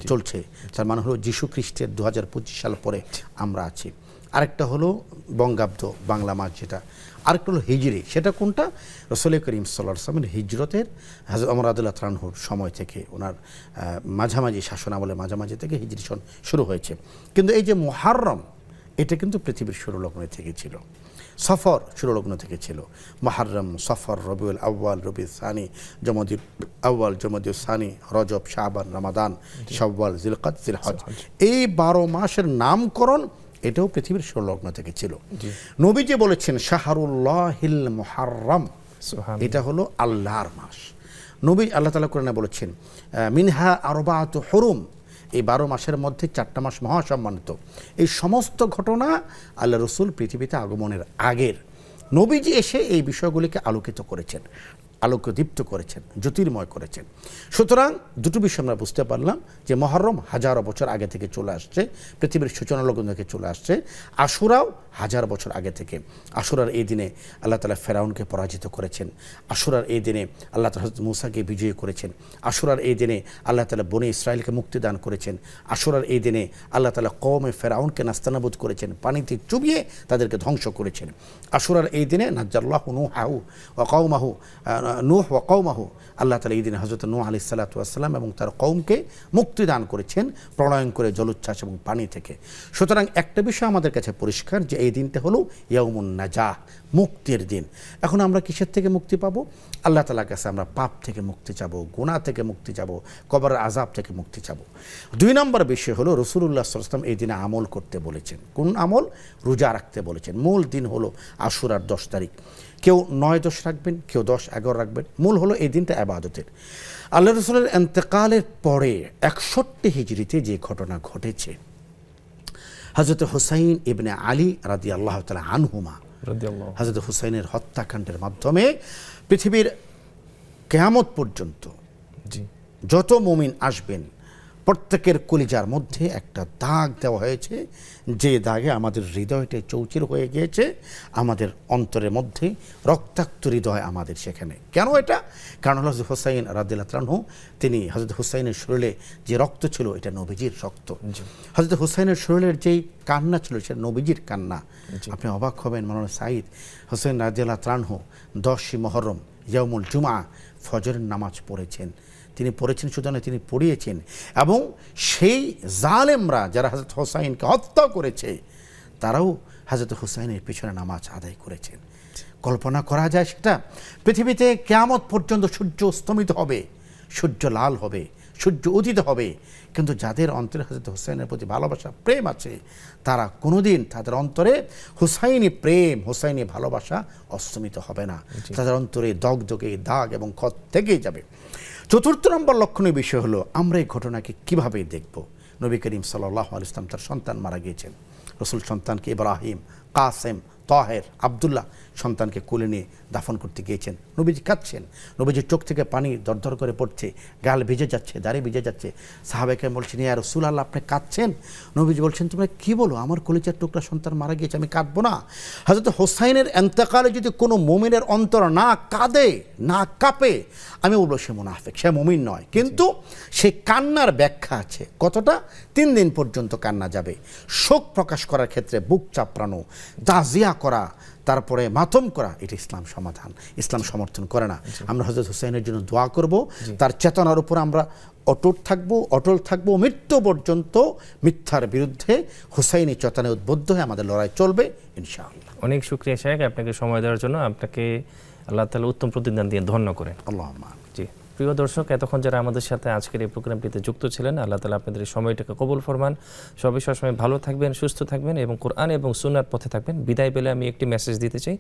[SPEAKER 2] চলছে, তার মানে হলো যীশু খ্রিস্টের 2025 সাল পরে আমরা আছি। আরেকটা হলো বঙ্গাব্দ বাংলা মাস যেটা, আরেকটা হলো হিজরি। সেটা কোনটা? রাসূল করিম সাল্লাল্লাহু আলাইহি ওয়াসাল্লামের হিজরতের হযরত ওমর রাদিয়াল্লাহু তাআলা আনহুর সময় থেকে, ওনার মাঝামাঝি শাসন আমলে মাঝামাঝি থেকে হিজরি সন শুরু হয়েছে। কিন্তু এই যে মুহররম, এটা কিন্তু পৃথিবীর শুরু লগ্ন থেকে ছিল। সফর শুরু লগ্ন থেকে ছিল। মুহররম, সফর, রবিউল আউয়াল, রবিউল সানি, জমাদিউল আউয়াল, জমাদিউল সানি, রজব, শাবান, রমাদান, শাওয়াল, জিলকাদ, জিলহজ, এই 12 মাসের নামকরণ এটাও পৃথিবীর শুরু লগ্ন থেকে ছিল। নবীজি বলেছেন শাহরুল্লাহিল মুহররম, এটা হলো আল্লাহর মাস। নবী আল্লাহ তাআলা কোরআনে বলেছেন মিনহা আরবাআতু হুরুম, এই 12 মাসের মধ্যে 4টা মাস মহাসম্মানিত। এই সমস্ত ঘটনা আল্লাহ রসুল পৃথিবীতে আগমনের আগের। নবীজি এসে এই বিষয়গুলিকে আলোকিত করেছেন, আলোকদীপ্ত করেছেন, জ্যোতির্ময় করেছেন। সুতরাং দুটো বিষয় আমরা বুঝতে পারলাম যে মহরম হাজারো বছর আগে থেকে চলে আসছে, পৃথিবীর সূচনা লগ্ন থেকে চলে আসছে। আশুরাও 1000 বছর আগে থেকে। আশুরার এই দিনে আল্লাহ তাআলা ফেরাউনকে পরাজিত করেছেন। আশুরার এই দিনে আল্লাহ তাআলা হযরত মূসাকে বিজয়ী করেছেন। আশুরার এই দিনে আল্লাহ তাআলা বনী ইসরাইলকে মুক্তি দান করেছেন। আশুরার এই দিনে আল্লাহ তাআলা কওমে ফেরাউনকে নাস্তানাবুদ করেছেন, পানিতে চুবিয়ে তাদেরকে ধ্বংস করেছেন। আশুরার এই দিনে নাজ্জাল্লাহু নূহাহু ওয়া কওমাহু, নূহ ওয়া কওমাহু, আল্লাহ তাআলা এই দিনে হযরত নূহ আলাইহিস সালাতু ওয়াস সালাম এবং তার কওমকে মুক্তি দান করেছেন প্রলয়ন করে জলোচ্ছ্বাস এবং পানি থেকে। সুতরাং একটা বিষয় আমাদের কাছে পরিষ্কার যে এই দিনটা হলো ইয়াউমুন নাজাহ, মুক্তির দিন। এখন আমরা কিসের থেকে মুক্তি পাবো? আল্লাহ তাআলার কাছে আমরা পাপ থেকে মুক্তি চাবো, গুনাহ থেকে মুক্তি চাবো, কবরের আযাব থেকে মুক্তি চাবো। 2 নম্বর বিষয় হলো রাসূলুল্লাহ সাল্লাল্লাহু আলাইহি ওয়াসাল্লাম এই দিনে আমল করতে বলেছেন। কোন আমল? রোজা রাখতে বলেছেন। মূল দিন হলো আশুরার 10 তারিখ। কেউ 9-10 রাখবেন, কেউ 10-11 রাখবেন। মূল হলো এই দিনটা ইবাদতের। আল্লাহ রাসূলের ইন্তেকালের পরে 61 হিজরিতে যে ঘটনা ঘটেছে, হযরত হুসাইন ইবনে আলী রাদিয়াল্লাহু তাআলা আনহুমা, হযরত হুসাইনের হত্যাকাণ্ডের মাধ্যমে পৃথিবীর কিয়ামত পর্যন্ত যত মুমিন আসবেন প্রত্যেকের কলিজার মধ্যে একটা দাগ দেওয়া হয়েছে, যে দাগে আমাদের হৃদয়টা চৌচির হয়ে গিয়েছে, আমাদের অন্তরের মধ্যে রক্তাক্ত হৃদয় আমাদের সেখানে। কেন এটা? কারণ হযরত হুসাইন রাদিয়াল্লাহু তাআলা আনহু, তিনি হযরত হুসাইনের শরীরে যে রক্ত ছিল এটা নবীজির রক্ত। হযরত হুসাইনের শরীরের যেই কান্না ছিল সেটা নবীজির কান্না। আপনি অবাক হবেন মাওলানা সাঈদ, হুসাইন রাদিয়াল্লাহু তাআলা আনহু 10 মুহররম ইয়াউমুল জুমআ ফজরের নামাজ পড়েছেন। তিনি পড়েছেন শুধু না, তিনি পড়িয়েছেন। এবং সেই জালেমরা যারা হযরত হুসাইনকে হত্যা করেছে তারাও হযরত হুসাইনের পিছনে নামাজ আদায় করেছেন। কল্পনা করা যায় সেটা? পৃথিবীতে কিয়ামত পর্যন্ত সূর্য অস্তমিত হবে, সূর্য লাল হবে, সূর্য উদিত হবে, কিন্তু যাদের অন্তরে হযরত হুসাইনের প্রতি ভালোবাসা, প্রেম আছে, তারা কোনোদিন তাদের অন্তরে হুসাইনি প্রেম, হুসাইনি ভালোবাসা অস্তমিত হবে না। তাদের অন্তরে দগদগে দাগ এবং ক্ষত থেকেই যাবে। 4 নম্বর লক্ষণীয় বিষয় হলো আমরা এই ঘটনাকে কিভাবে দেখব। নবী করিম সাল্লাল্লাহু আলাইহি ওয়াসাল্লাম তার সন্তান মারা গিয়েছেন। রাসূল সন্তানকে ইব্রাহিম, কাসেম, তাহের আব্দুল্লাহ সন্তানকে কোলে নিয়ে দাফন করতে গিয়েছেন। নবীজি কাঁদছেন, নবীজির চোখ থেকে পানি দরদর করে পড়ছে, গাল ভিজে যাচ্ছে, দাড়ি ভিজে যাচ্ছে। সাহাবায়ে কেরাম বলছেন, ইয়া রাসূলুল্লাহ আপনি কাঁদছেন? নবীজি বলছেন, তোমরা কি বলো, আমার কলিজার টুকরা সন্তান মারা গিয়েছে, আমি কাঁদবো না? হযরত হোসাইনের ইন্তেকালে যদি কোনো মুমিনের অন্তর না কাঁদে, না কাঁপে, আমি বলবো সে মুনাফিক, সে মুমিন নয়। কিন্তু সে কান্নার ব্যাখ্যা আছে। কতটা? 3 দিন পর্যন্ত কান্না যাবে। শোক প্রকাশ করার ক্ষেত্রে বুক চাপড়ানো, তাজিয়া করা, তারপরে মাতম করা, এটা ইসলাম সমাধান, ইসলাম সমর্থন করে না। আমরা হযরত হোসেনের জন্য দোয়া করব, তার চেতনার উপর আমরা অটল থাকবো মৃত্যু পর্যন্ত। মিথ্যার বিরুদ্ধে হুসাইনি চেতনায় উদ্বুদ্ধ হয়ে আমাদের লড়াই চলবে ইনশাআল্লাহ।
[SPEAKER 1] অনেক শুকরিয়া শেখ, আপনাকে সময় দেওয়ার জন্য। আপনাকে আল্লাহ তাআলা উত্তম প্রতিদান দিয়ে ধন্য করেন।
[SPEAKER 2] আল্লাহুম্মা।
[SPEAKER 1] জি প্রিয় দর্শক, এতক্ষণ যারা আমাদের সাথে আজকের এই প্রোগ্রামটিতে যুক্ত ছিলেন, আল্লাহ তাআলা আপনাদের এই সময়টাকে কবুল ফরমান। সবাই সবসময় ভালো থাকবেন, সুস্থ থাকবেন এবং কোরআন এবং সুন্নাহর পথে থাকবেন। বিদায় বেলা আমি একটি মেসেজ দিতে চাই,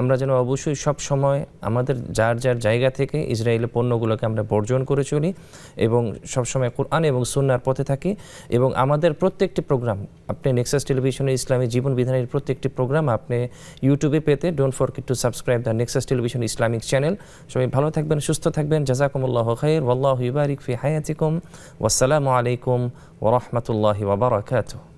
[SPEAKER 1] আমরা যেন অবশ্যই সব সময় আমাদের যার যার জায়গা থেকে ইসরায়েলের পণ্যগুলোকে আমরা বর্জন করে চলি এবং সবসময় কোরআন এবং সুন্নাহর পথে থাকি। এবং আমাদের প্রত্যেকটি প্রোগ্রাম আপনি নেক্সাস টেলিভিশনের ইসলামী জীবন বিধানের প্রত্যেকটি প্রোগ্রাম আপনি ইউটিউবে পেতে don't forget to subscribe the Nexus television Islamic channel. সবাই ভালো থাকবেন, সুস্থ থাকবেন। জাযাকুমুল্লাহু খাইর, ওয়াল্লাহু ইবারিক ফি হায়াতিকুম, ওয়াসসালামু আলাইকুম ওয়া রাহমাতুল্লাহি ওয়া বারাকাতুহু।